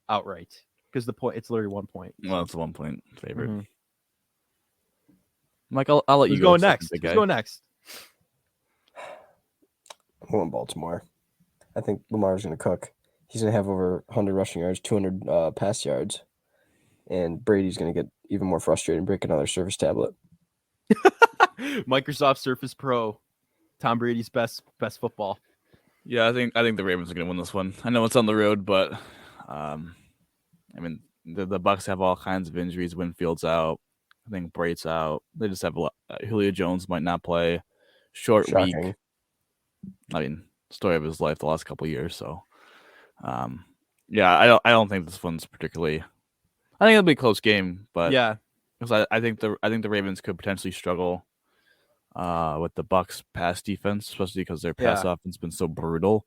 Speaker 1: outright because it's literally 1 point.
Speaker 3: Well, it's a 1 point favorite.
Speaker 1: Mm-hmm.
Speaker 3: Mike, I'll let you
Speaker 1: go next. Who's going next?
Speaker 2: I'm going Baltimore. I think Lamar's going to cook. He's going to have over 100 rushing yards, 200 pass yards, and Brady's going to get even more frustrated and break another Surface tablet.
Speaker 1: Microsoft Surface Pro, Tom Brady's best football.
Speaker 3: Yeah, I think the Ravens are going to win this one. I know it's on the road, but the Bucks have all kinds of injuries. Winfield's out. I think Braid's out. They just have a lot. Julio Jones might not play. Shocking week. Story of his life the last couple of years. So, I don't think this one's particularly. I think it'll be a close game, but
Speaker 1: yeah,
Speaker 3: because I think the Ravens could potentially struggle with the Bucks pass defense, especially because their pass offense has been so brutal.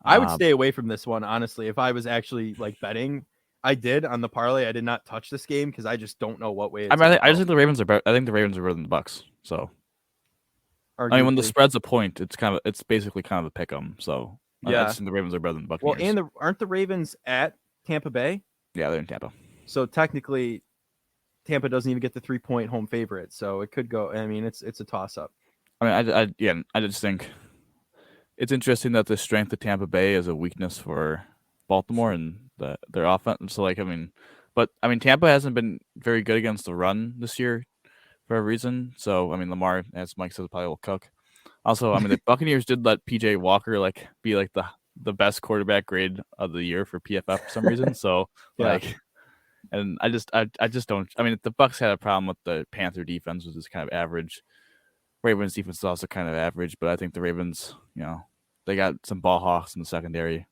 Speaker 1: I would stay away from this one, honestly. If I was actually betting, I did on the parlay. I did not touch this game because I just don't know what way.
Speaker 3: I just think the Ravens are better. I think the Ravens are better than the Bucks. So, arguably. When the spread's a point, it's basically kind of a pick 'em. So, I just think the Ravens are better than the Buccaneers.
Speaker 1: Well, and aren't the Ravens at Tampa Bay?
Speaker 3: Yeah, they're in Tampa.
Speaker 1: So technically, Tampa doesn't even get the 3-point home favorite. So it could go. I mean, it's a toss up.
Speaker 3: I just think it's interesting that the strength of Tampa Bay is a weakness for Baltimore and their offense. So Tampa hasn't been very good against the run this year for a reason. So Lamar, as Mike says, probably will cook. Also, the Buccaneers did let PJ Walker be the best quarterback grade of the year for PFF for some reason. So and I just don't. The Bucs had a problem with the Panther defense, which is kind of average. Ravens defense is also kind of average, but I think the Ravens, they got some ball hawks in the secondary.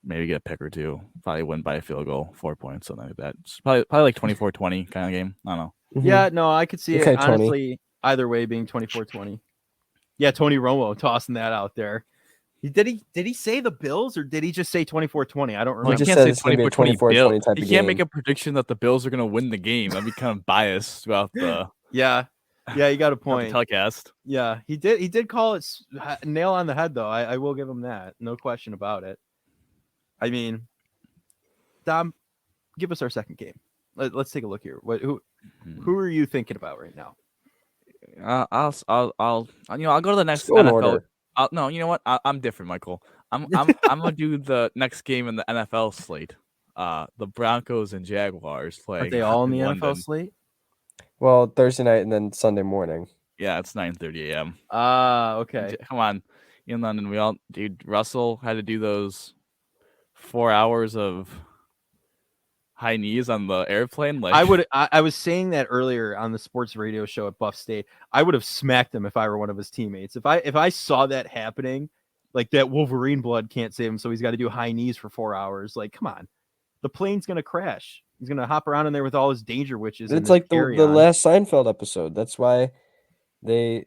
Speaker 3: Maybe get a pick or two. Probably win by a field goal, 4 points, something like that. It's probably like 24-20 kind of game. I don't know.
Speaker 2: Mm-hmm.
Speaker 1: Yeah, no, I could see
Speaker 2: okay,
Speaker 1: it honestly either way being 24-20. Yeah, Tony Romo tossing that out there. Did he say the Bills or did he just say 24-20? I don't remember.
Speaker 3: He can't say 24-20 Bills. He can't make a prediction that the Bills are going to win the game. That'd be kind of biased throughout the.
Speaker 1: Yeah, you got a point.
Speaker 3: Telecast.
Speaker 1: Yeah, he did call it nail on the head though. I will give him that. No question about it. Dom, give us our second game. Let's take a look here. Who are you thinking about right now?
Speaker 3: I'll go to the next
Speaker 2: go in
Speaker 3: NFL.
Speaker 2: order.
Speaker 3: No, you know what? I'm different, Michael. I'm gonna do the next game in the NFL slate. The Broncos and Jaguars playing.
Speaker 1: Aren't they all in the
Speaker 3: London.
Speaker 1: NFL slate?
Speaker 2: Well, Thursday night and then Sunday morning.
Speaker 3: Yeah, it's 9:30 a.m.
Speaker 1: Okay.
Speaker 3: Come on, in London, Russell had to do those 4 hours of high knees on the airplane. Like
Speaker 1: I was saying that earlier on the sports radio show at Buff State. I would have smacked him if I were one of his teammates. If I saw that happening, like that Wolverine blood can't save him, so he's got to do high knees for 4 hours. Like, come on, the plane's gonna crash. He's gonna hop around in there with all his danger witches.
Speaker 2: It's like the last Seinfeld episode. That's why they're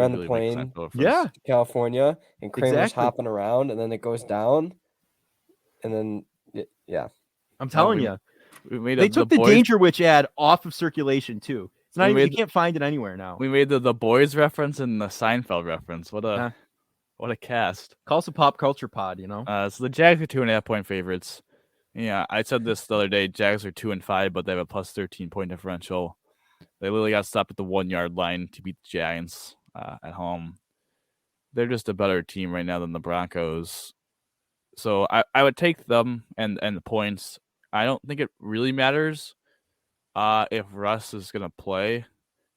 Speaker 2: on the plane,
Speaker 1: to
Speaker 2: California, and Kramer's hopping around, and then it goes down, and then
Speaker 1: I'm telling you, they took the Danger Witch ad off of circulation too. It's not even, you can't find it anywhere now.
Speaker 3: We made the boys reference and the Seinfeld reference. What a cast!
Speaker 1: Call us a pop culture pod,
Speaker 3: So the Jags are 2.5-point favorites. Yeah, I said this the other day. Jags are 2-5, but they have a plus 13-point differential. They literally got stopped at the 1 yard line to beat the Giants at home. They're just a better team right now than the Broncos. So I would take them and the points. I don't think it really matters if Russ is going to play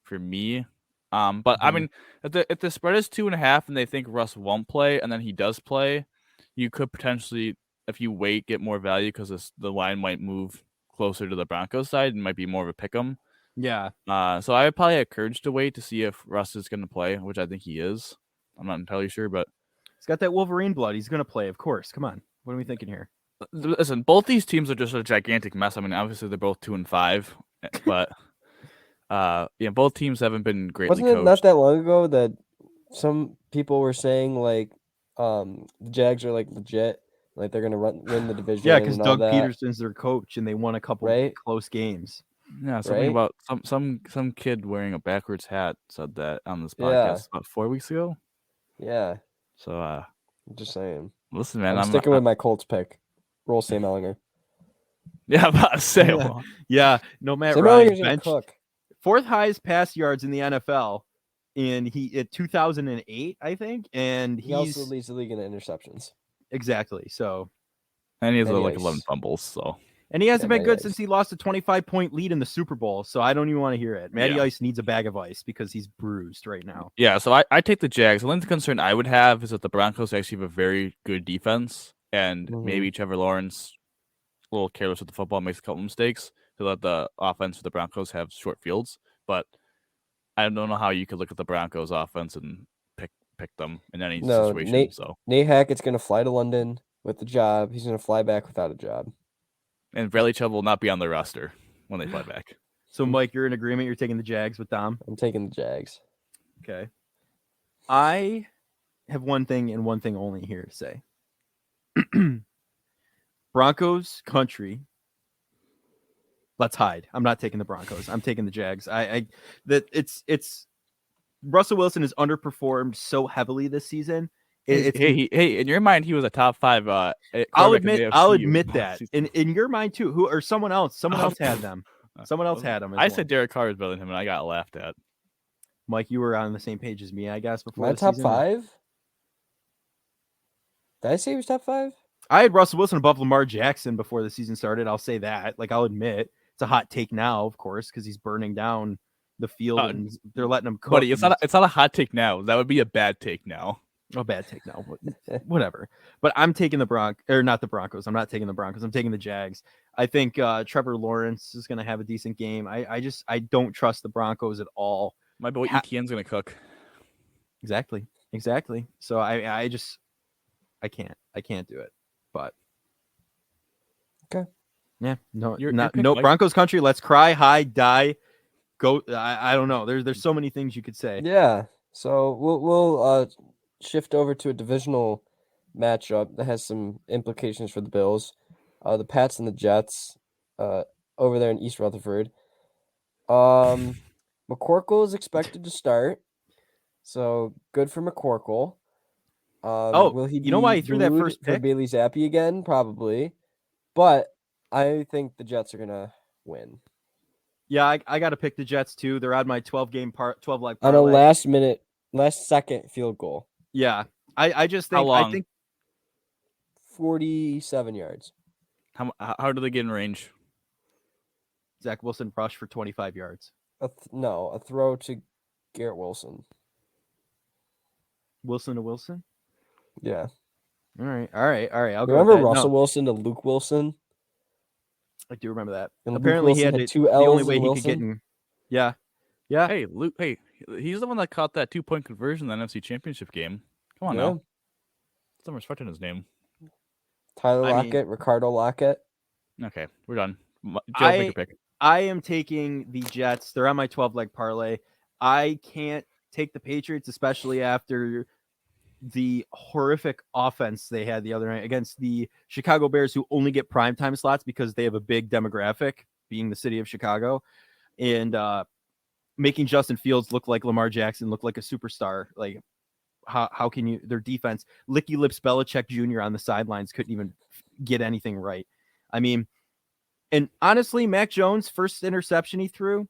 Speaker 3: for me. But I mean, if the spread is 2.5 and they think Russ won't play and then he does play, you could potentially, if you wait, get more value because the line might move closer to the Broncos side and might be more of a pick 'em.
Speaker 1: Yeah.
Speaker 3: So I would probably encourage to wait to see if Russ is going to play, which I think he is. I'm not entirely sure, but
Speaker 1: he's got that Wolverine blood. He's going to play, of course. Come on. What are we thinking here?
Speaker 3: Listen, both these teams are just a gigantic mess. I mean, obviously they're both 2-5, but both teams haven't been greatly
Speaker 2: coached.
Speaker 3: Wasn't it
Speaker 2: not that long ago that some people were saying like the Jags are like legit, like they're gonna win the division?
Speaker 1: Yeah, because Doug Peterson's their coach, and they won a couple close games.
Speaker 3: Yeah, something about some kid wearing a backwards hat said that on this podcast about 4 weeks ago.
Speaker 2: Yeah.
Speaker 3: So
Speaker 2: I'm just saying.
Speaker 3: Listen, man,
Speaker 2: I'm sticking with my Colts pick. Roll Sam Ellinger.
Speaker 3: Yeah, I'm about to say.
Speaker 1: No Matt
Speaker 2: Sam
Speaker 1: Ryan
Speaker 2: Ellinger's gonna cook.
Speaker 1: Fourth highest pass yards in the NFL in 2008, I think, and
Speaker 2: he also leads the league in interceptions.
Speaker 1: Exactly. So,
Speaker 3: and he has like 11 fumbles. So,
Speaker 1: and he hasn't been good since he lost a 25-point lead in the Super Bowl. So I don't even want to hear it. Matty Ice needs a bag of ice because he's bruised right now.
Speaker 3: Yeah. So I take the Jags. The only concern I would have is that the Broncos actually have a very good defense, and maybe Trevor Lawrence, a little careless with the football, makes a couple mistakes to let the offense for the Broncos have short fields. But I don't know how you could look at the Broncos offense and pick them in any situation.
Speaker 2: Nate Hackett's going to fly to London with the job. He's going to fly back without a job.
Speaker 3: And Bradley Chubb will not be on the roster when they fly back.
Speaker 1: So, Mike, you're in agreement. You're taking the Jags with Dom?
Speaker 2: I'm taking the Jags.
Speaker 1: Okay. I have one thing and one thing only here to say. Broncos country. Let's hide. I'm not taking the Broncos. I'm taking the Jags. It's Russell Wilson has underperformed so heavily this season.
Speaker 3: Hey, in your mind, he was a top 5.
Speaker 1: I'll admit that. In your mind too. Who or someone else? Someone else had them. Someone else had them.
Speaker 3: I said Derek Carr was better than him, and I got laughed at.
Speaker 1: Mike, you were on the same page as me, I guess. Before
Speaker 2: my top 5. Did I say he was top 5?
Speaker 1: I had Russell Wilson above Lamar Jackson before the season started. I'll say that. Like, I'll admit it's a hot take now, of course, because he's burning down the field and they're letting him cook.
Speaker 3: Buddy, it's not a hot take now. That would be a bad take now.
Speaker 1: A bad take now. Whatever. But I'm taking not the Broncos. I'm not taking the Broncos. I'm taking the Jags. I think Trevor Lawrence is going to have a decent game. I don't trust the Broncos at all.
Speaker 3: My boy Etienne's going to cook.
Speaker 1: Exactly. So I can't do it. But
Speaker 2: okay.
Speaker 1: Yeah, no, Broncos country. Let's cry, hide, die, go. I don't know. There's so many things you could say.
Speaker 2: Yeah. So we'll shift over to a divisional matchup that has some implications for the Bills. The Pats and the Jets over there in East Rutherford. McCorkle is expected to start, so good for McCorkle. Will he?
Speaker 1: You know why he threw that first pick?
Speaker 2: For Bailey Zappi again? Probably, but I think the Jets are gonna win.
Speaker 1: Yeah, I got to pick the Jets too. They're on my 12 leg parlay.
Speaker 2: On a last second field goal.
Speaker 1: Yeah, I just think
Speaker 3: How long?
Speaker 2: 47 yards.
Speaker 3: How do they get in range?
Speaker 1: Zach Wilson rushed for 25 yards.
Speaker 2: A throw to Garrett Wilson.
Speaker 1: Wilson to Wilson.
Speaker 2: Yeah.
Speaker 1: All right. I'll go.
Speaker 2: Remember
Speaker 1: with that.
Speaker 2: Russell
Speaker 1: No,
Speaker 2: Wilson to Luke Wilson?
Speaker 1: I do remember that.
Speaker 2: And Luke
Speaker 1: Apparently, he
Speaker 2: Wilson
Speaker 1: had
Speaker 2: had
Speaker 1: to,
Speaker 2: two
Speaker 1: the only
Speaker 2: L's
Speaker 1: way
Speaker 2: in
Speaker 1: he could get
Speaker 2: Wilson?
Speaker 1: in. Yeah, yeah.
Speaker 3: Hey, Luke. Hey, he's the one that caught that 2-point conversion in the NFC Championship game. Come on
Speaker 2: Yeah.
Speaker 3: now. Some respect in his name.
Speaker 2: Tyler
Speaker 1: I mean-
Speaker 2: Lockett, Ricardo Lockett.
Speaker 3: Okay, we're done. Joe, make a pick.
Speaker 1: I am taking the Jets. They're on my 12 leg parlay. I can't take the Patriots, especially after the horrific offense they had the other night against the Chicago Bears, who only get primetime slots because they have a big demographic, being the city of Chicago, and making Justin Fields look like Lamar Jackson, look like a superstar. Like, how can you? Their defense, Licky Lips Belichick Jr. on the sidelines couldn't even get anything right. I mean, and honestly, Mac Jones' first interception he threw,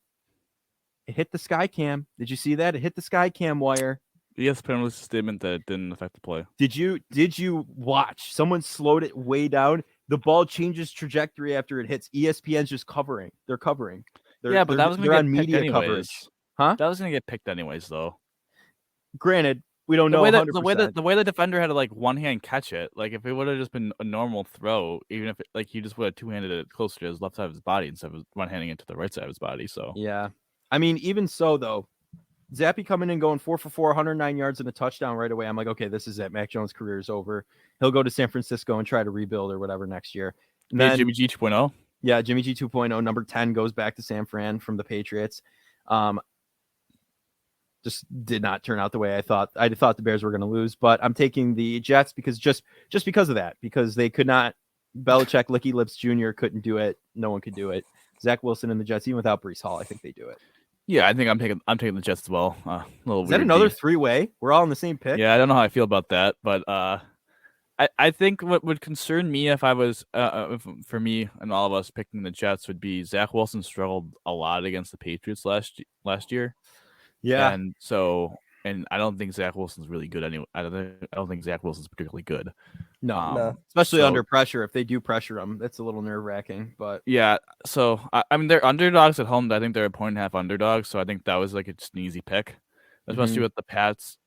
Speaker 1: it hit the sky cam. Did you see that? It hit the sky cam wire.
Speaker 3: ESPN released a statement that it didn't affect the play.
Speaker 1: Did you watch? Someone slowed it way down. The ball changes trajectory after it hits. ESPN's just covering. They're covering.
Speaker 3: But that was going to
Speaker 1: they're
Speaker 3: get
Speaker 1: on
Speaker 3: picked
Speaker 1: media
Speaker 3: anyways.
Speaker 1: coverage. Huh?
Speaker 3: That was going to get picked anyways, though.
Speaker 1: Granted, we don't know.
Speaker 3: The way the defender had to like one hand catch it, like if it would have just been a normal throw, even if he just would have two-handed it closer to his left side of his body instead of one-handing it to the right side of his body. So
Speaker 1: yeah, I mean, even so though, Zappy coming in going 4 for 4, 109 yards and a touchdown right away. I'm like, okay, this is it. Mac Jones' career is over. He'll go to San Francisco and try to rebuild or whatever next year. And then
Speaker 3: Jimmy G 2.0.
Speaker 1: Yeah, Jimmy G 2.0, number 10 goes back to San Fran from the Patriots. Just did not turn out the way I thought. I thought the Bears were going to lose, but I'm taking the Jets because just because of that, because they could not. Belichick, Licky Lips Jr. couldn't do it. No one could do it. Zach Wilson and the Jets, even without Breece Hall, I think they do it.
Speaker 3: Yeah, I think I'm taking the Jets as well.
Speaker 1: Is that another three-way? We're all in the same pick.
Speaker 3: Yeah, I don't know how I feel about that, but I think what would concern me if I was for me and all of us picking the Jets would be Zach Wilson struggled a lot against the Patriots last year.
Speaker 1: Yeah,
Speaker 3: and I don't think Zach Wilson's really good anyway. I don't think Zach Wilson's particularly good.
Speaker 1: No. Especially under pressure. If they do pressure him, that's a little nerve-wracking. But
Speaker 3: yeah, so I mean they're underdogs at home. I think they're a 1.5 underdogs. So I think that was like just an easy pick, especially with the Pats.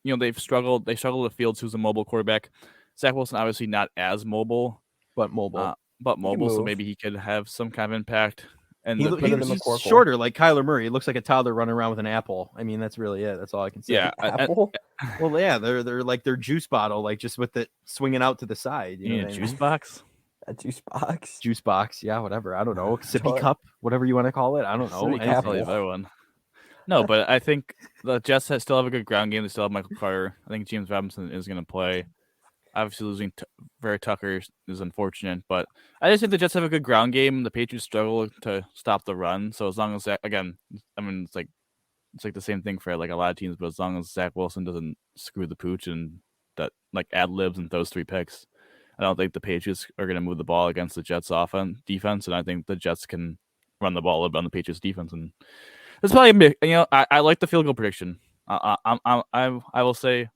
Speaker 3: You know they've struggled. They struggled with Fields, who's a mobile quarterback. Zach Wilson obviously not as mobile,
Speaker 1: but mobile.
Speaker 3: So maybe he could have some kind of impact. And
Speaker 1: he's shorter, like Kyler Murray. It looks like a toddler running around with an apple. I mean, that's really it. That's all I can say.
Speaker 2: Yeah, apple.
Speaker 1: Well, yeah, they're like their juice bottle, like just with it swinging out to the side. You know
Speaker 3: juice box.
Speaker 2: A juice box.
Speaker 1: Juice box. Yeah, whatever. I don't know. Sippy cup, whatever you want to call it. I don't know.
Speaker 3: I'll tell you a better one. No, but I think the Jets still have a good ground game. They still have Michael Carter. I think James Robinson is going to play. Obviously, losing Vera Tucker is unfortunate, but I just think the Jets have a good ground game. The Patriots struggle to stop the run. So as long as that, again, I mean, it's like the same thing for like a lot of teams. But as long as Zach Wilson doesn't screw the pooch and that like ad libs and those 3 picks, I don't think the Patriots are going to move the ball against the Jets' defense. And I think the Jets can run the ball a little bit on the Patriots' defense. And it's probably I like the field goal prediction. I will say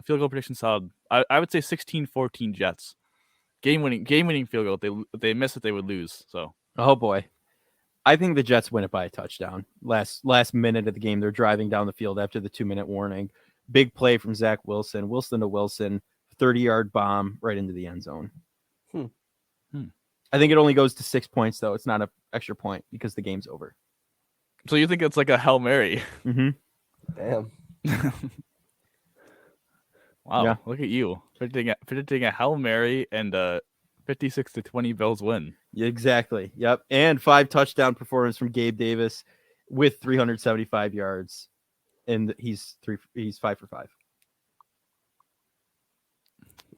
Speaker 3: field goal prediction solid. I would say 16-14 Jets. Game winning field goal. If they miss it, they would lose. So
Speaker 1: oh boy, I think the Jets win it by a touchdown. Last minute of the game, they're driving down the field after the 2-minute warning. Big play from Zach Wilson. Wilson to Wilson, 30-yard bomb right into the end zone. I think it only goes to 6 points though. It's not an extra point because the game's over.
Speaker 3: So you think it's like a Hail Mary?
Speaker 1: Mm-hmm.
Speaker 2: Damn.
Speaker 3: Wow,
Speaker 1: yeah.
Speaker 3: Look at you predicting a Hail Mary and a 56-20 Bills win.
Speaker 1: Yeah, exactly. Yep. And 5 touchdown performance from Gabe Davis with 375 yards, and he's 5 for 5.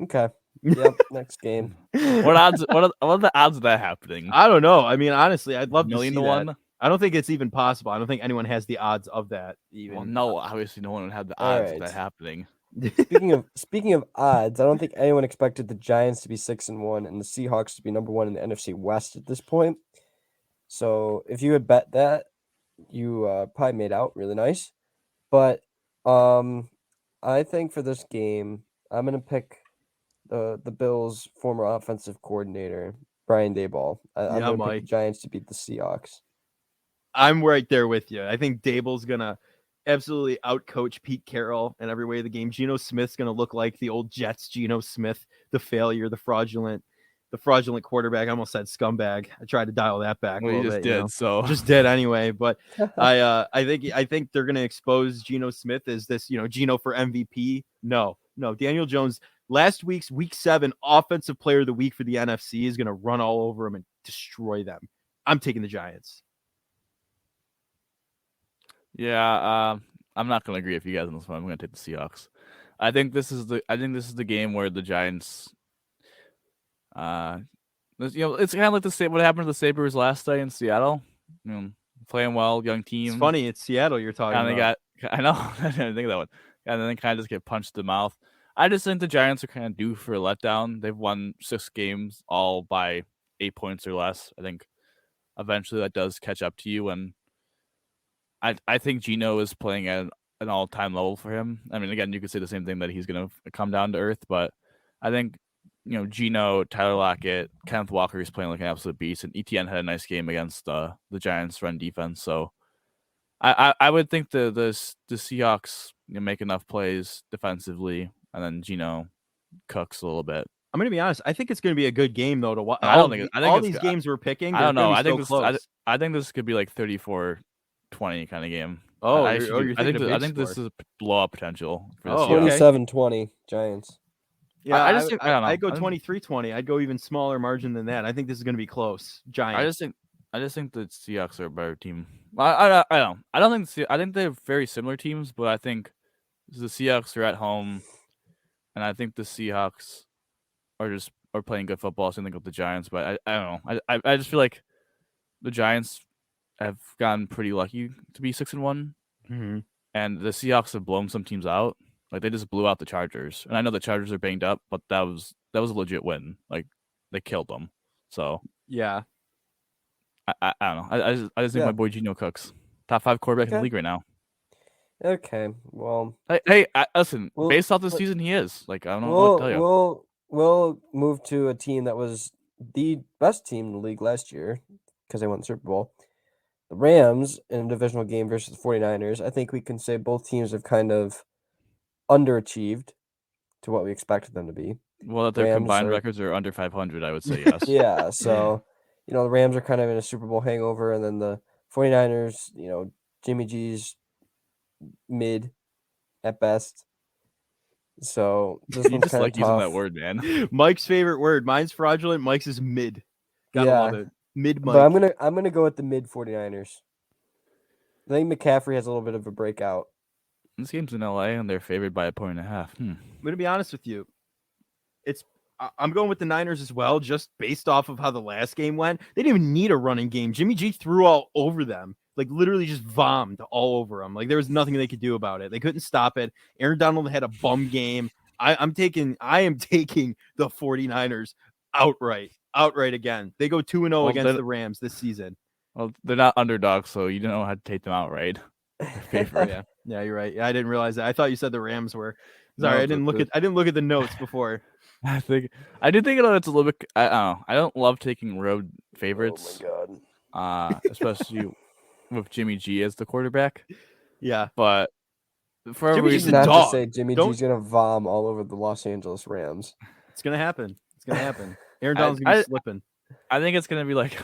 Speaker 2: Okay. Yep. Next game.
Speaker 3: What odds? What are the odds of that happening?
Speaker 1: I don't know. I mean, honestly, I'd love to see
Speaker 3: 1,000,000 to 1.
Speaker 1: that. I don't think it's even possible. I don't think anyone has the odds of that. Even.
Speaker 3: Well, no, obviously no one would have the odds of that happening.
Speaker 2: Speaking of odds, I don't think anyone expected the Giants to be 6-1 and the Seahawks to be number 1 in the NFC West at this point. So if you had bet that, you probably made out really nice. But I think for this game, I'm gonna pick the Bills' former offensive coordinator, Brian Daboll. I'm
Speaker 1: Yeah,
Speaker 2: gonna pick the
Speaker 1: Mike.
Speaker 2: Giants to beat the Seahawks.
Speaker 1: I'm right there with you. I think Dable's gonna absolutely outcoach Pete Carroll in every way of the game. Geno Smith's gonna look like the old Jets Geno Smith, the failure, the fraudulent quarterback. I almost said scumbag. I tried to dial that back a
Speaker 3: Well, you
Speaker 1: little
Speaker 3: just
Speaker 1: bit.
Speaker 3: did, so
Speaker 1: Just did anyway. But I think they're gonna expose Geno Smith as this, Geno for MVP. No, Daniel Jones. Last week's Week 7 Offensive Player of the Week for the NFC is gonna run all over them and destroy them. I'm taking the Giants.
Speaker 3: Yeah, I'm not gonna agree with you guys on this one. I'm gonna take the Seahawks. I think this is the game where the Giants, it's kind of like what happened to the Sabres last day in Seattle. Playing well, young team.
Speaker 1: It's funny, it's Seattle you're talking about.
Speaker 3: I know, I didn't think of that one. And then they kind of just get punched in the mouth. I just think the Giants are kind of due for a letdown. They've won 6 games, all by 8 points or less. I think eventually that does catch up to you, and I think Geno is playing at an all-time level for him. I mean, again, you could say the same thing that he's going to come down to earth, but I think, Geno, Tyler Lockett, Kenneth Walker is playing like an absolute beast, and ETN had a nice game against the Giants' run defense. So I would think the Seahawks make enough plays defensively, and then Geno cooks a little bit.
Speaker 1: I'm going to be honest. I think it's going to be a good game, though. To watch.
Speaker 3: I don't think
Speaker 1: all these games we're picking.
Speaker 3: I don't know. I think
Speaker 1: this
Speaker 3: could be like 34-20 kind of game.
Speaker 1: Oh,
Speaker 3: I
Speaker 1: think
Speaker 3: this is blowout potential. For the
Speaker 1: okay.
Speaker 2: 27-20 Giants.
Speaker 1: Yeah,
Speaker 3: I don't know.
Speaker 1: I'd go 23-20. I'd go even smaller margin than that. I think this is going to be close. Giants.
Speaker 3: I just think the Seahawks are a better team. I don't think I think they're very similar teams, but I think the Seahawks are at home, and I think the Seahawks are playing good football. Same thing with the Giants, but I don't know. I just feel like the Giants have gotten pretty lucky to be 6-1,
Speaker 1: mm-hmm.
Speaker 3: and the Seahawks have blown some teams out. Like they just blew out the Chargers, and I know the Chargers are banged up, but that was a legit win. Like they killed them. So
Speaker 1: yeah,
Speaker 3: I don't know. I just think my boy Geno cooks. Top 5 quarterback in the league right now.
Speaker 2: Okay, well,
Speaker 3: hey, listen. Based off the season, he is. Like I don't know what to tell you.
Speaker 2: We'll move to a team that was the best team in the league last year because they won the Super Bowl. The Rams in a divisional game versus the 49ers. I think we can say both teams have kind of underachieved to what we expected them to be.
Speaker 3: Well, that their combined records are under 500, I would say yes.
Speaker 2: Yeah, so, the Rams are kind of in a Super Bowl hangover, and then the 49ers, Jimmy G's mid at best. So this
Speaker 3: you just like using that word, man.
Speaker 1: Mike's favorite word. Mine's fraudulent. Mike's is mid. Gotta love it. Mid Mike.
Speaker 2: But I'm gonna go with the mid 49ers. I think McCaffrey has a little bit of a breakout.
Speaker 3: This game's in LA, and they're favored by 1.5 points.
Speaker 1: I'm gonna be honest with you. I'm going with the Niners as well, just based off of how the last game went. They didn't even need a running game. Jimmy G threw all over them, like literally just vommed all over them. Like there was nothing they could do about it. They couldn't stop it. Aaron Donald had a bum game. I am taking the 49ers outright again. They go 2-0 against the Rams this season.
Speaker 3: Well, they're not underdogs, so you don't know how to take them outright.
Speaker 1: Yeah, you're right. Yeah, I didn't realize that. I thought you said the Rams were. Sorry, I didn't look at the notes before.
Speaker 3: I did think it's a little bit. I don't know. I don't love taking road favorites.
Speaker 2: Oh my
Speaker 3: god. Especially with Jimmy G as the quarterback.
Speaker 1: Yeah,
Speaker 3: but for
Speaker 2: Jimmy
Speaker 3: reason,
Speaker 2: not to say Jimmy G's gonna vom all over the Los Angeles Rams.
Speaker 1: It's gonna happen. Aaron Donald's gonna be slipping.
Speaker 3: I think it's gonna be like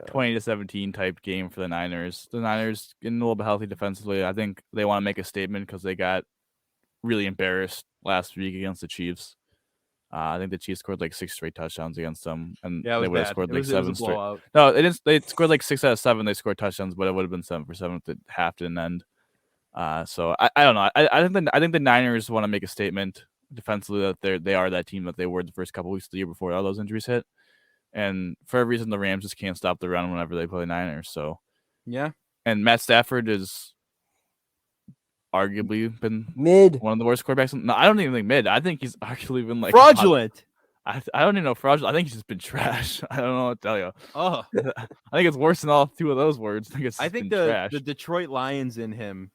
Speaker 3: 20-17 type game for the Niners. The Niners getting a little bit healthy defensively. I think they want to make a statement because they got really embarrassed last week against the Chiefs. I think the Chiefs scored like 6 straight touchdowns against them, and they would have scored like 7 straight. No, they didn't. They scored like 6 out of 7. They scored touchdowns, but it would have been 7 for 7 if the half didn't end. So I don't know. I think the Niners want to make a statement defensively that they are that team that they were the first couple weeks of the year before all those injuries hit. And for a reason, the Rams just can't stop the run whenever they play the Niners. So
Speaker 1: yeah,
Speaker 3: and Matt Stafford is arguably been
Speaker 2: mid,
Speaker 3: one of the worst quarterbacks. No, I don't even think mid. I think he's arguably been like
Speaker 1: fraudulent.
Speaker 3: I don't even know fraudulent. I think he's just been trash. I don't know what to tell you.
Speaker 1: Oh,
Speaker 3: I think it's worse than all two of those words. I think it's trash.
Speaker 1: the Detroit Lions in him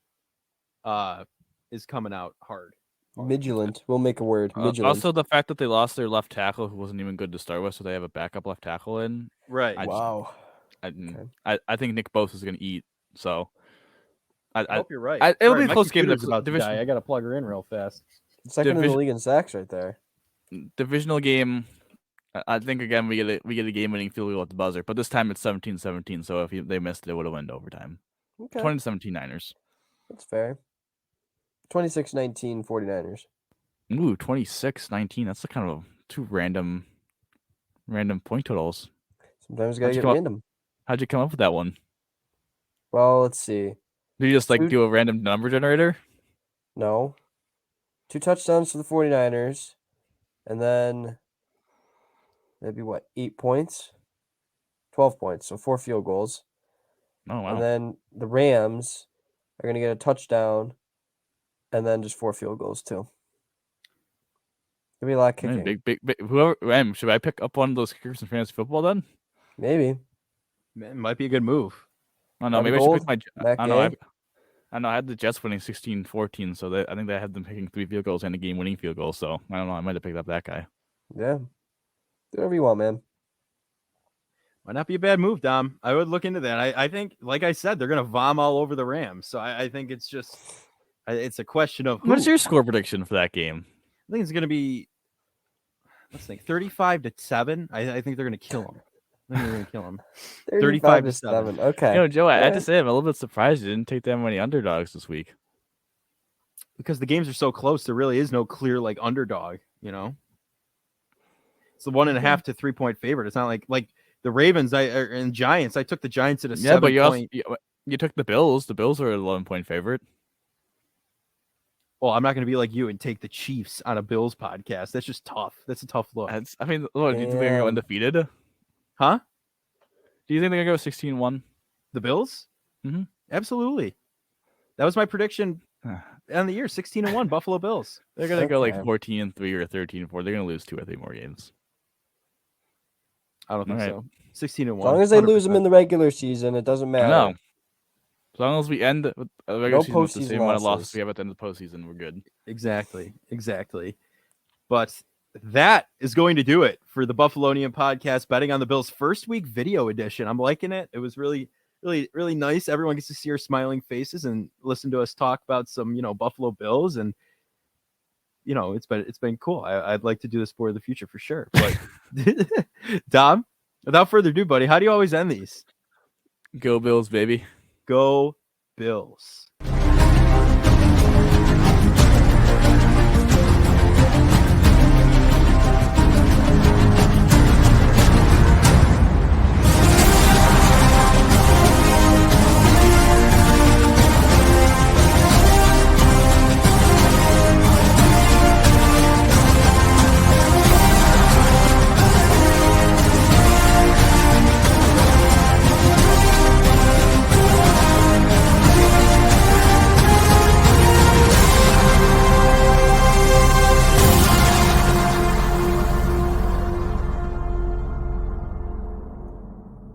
Speaker 1: is coming out hard.
Speaker 2: Vigilant. We'll make a word. Vigilant.
Speaker 3: Also, the fact that they lost their left tackle, who wasn't even good to start with, so they have a backup left tackle in.
Speaker 1: Right.
Speaker 3: I think Nick Bosa is going to eat. So
Speaker 1: I hope you're right.
Speaker 3: It'll be a close game.
Speaker 1: About to die. I got to plug her in real fast.
Speaker 2: Second in the league in sacks right there.
Speaker 3: Divisional game. I think again we get a game-winning field goal at the buzzer, but this time it's 17-17. So if they missed it, would have went overtime.
Speaker 2: Okay.
Speaker 3: 20-17 Niners.
Speaker 2: That's fair. 26-19 49ers.
Speaker 3: Ooh, 26-19. That's kind of two random point totals.
Speaker 2: Sometimes you gotta get random.
Speaker 3: How'd you come up with that one?
Speaker 2: Well, let's see.
Speaker 3: Do you just do a random number generator?
Speaker 2: No. 2 touchdowns for the 49ers. And then that'd be 8 points? 12 points. So 4 field goals.
Speaker 3: Oh, wow.
Speaker 2: And then the Rams are going to get a touchdown and then just 4 field goals too. There'll be a lot of kicking.
Speaker 3: Big. Whoever, should I pick up one of those kickers in fantasy football then?
Speaker 2: Maybe.
Speaker 1: Man, might be a good move.
Speaker 3: I don't know. Maybe I should pick my. I know. I had the Jets winning 16-14, so I think they had them picking 3 field goals and a game-winning field goal. So I don't know. I might have picked up that guy.
Speaker 2: Yeah. Do whatever you want, man.
Speaker 1: Might not be a bad move, Dom. I would look into that. I think, like I said, they're going to vom all over the Rams. So I think it's just it's a question of
Speaker 3: what's your score prediction for that game?
Speaker 1: I think it's going to be, let's think, 35-7. I think they're going to kill them. I think they're going to kill them. 35-7.
Speaker 2: Okay.
Speaker 3: Joe, I have to say, I'm a little bit surprised you didn't take that many underdogs this week.
Speaker 1: Because the games are so close, there really is no clear underdog. It's the 1.5 to 3 point favorite. It's not like the Ravens and Giants. I took the Giants at a 7 point.
Speaker 3: You took the Bills. The Bills are an 11 point favorite.
Speaker 1: Well, I'm not going to be like you and take the Chiefs on a Bills podcast. That's just tough. That's a tough look.
Speaker 3: Do you think they're going to go undefeated?
Speaker 1: Huh?
Speaker 3: Do you think they're going to go 16-1?
Speaker 1: The Bills?
Speaker 3: Mm-hmm.
Speaker 1: Absolutely. That was my prediction on the year, 16-1, Buffalo Bills.
Speaker 3: They're going to go 14-3 or 13-4. They're going to lose 2 or 3 more games.
Speaker 1: I don't think so. 16-1.
Speaker 2: As long as they 100%. Lose them in the regular season, it doesn't matter.
Speaker 3: No. As long as we end the regular season with the same amount of losses we have at the end of the postseason, we're good.
Speaker 1: Exactly. But that is going to do it for the Buffalonian Podcast, betting on the Bills first week video edition. I'm liking it. It was really, really, really nice. Everyone gets to see our smiling faces and listen to us talk about some, Buffalo Bills, and it's been cool. I'd like to do this for the future for sure. But Dom, without further ado, buddy, how do you always end these?
Speaker 3: Go Bills, baby.
Speaker 1: Go Bills.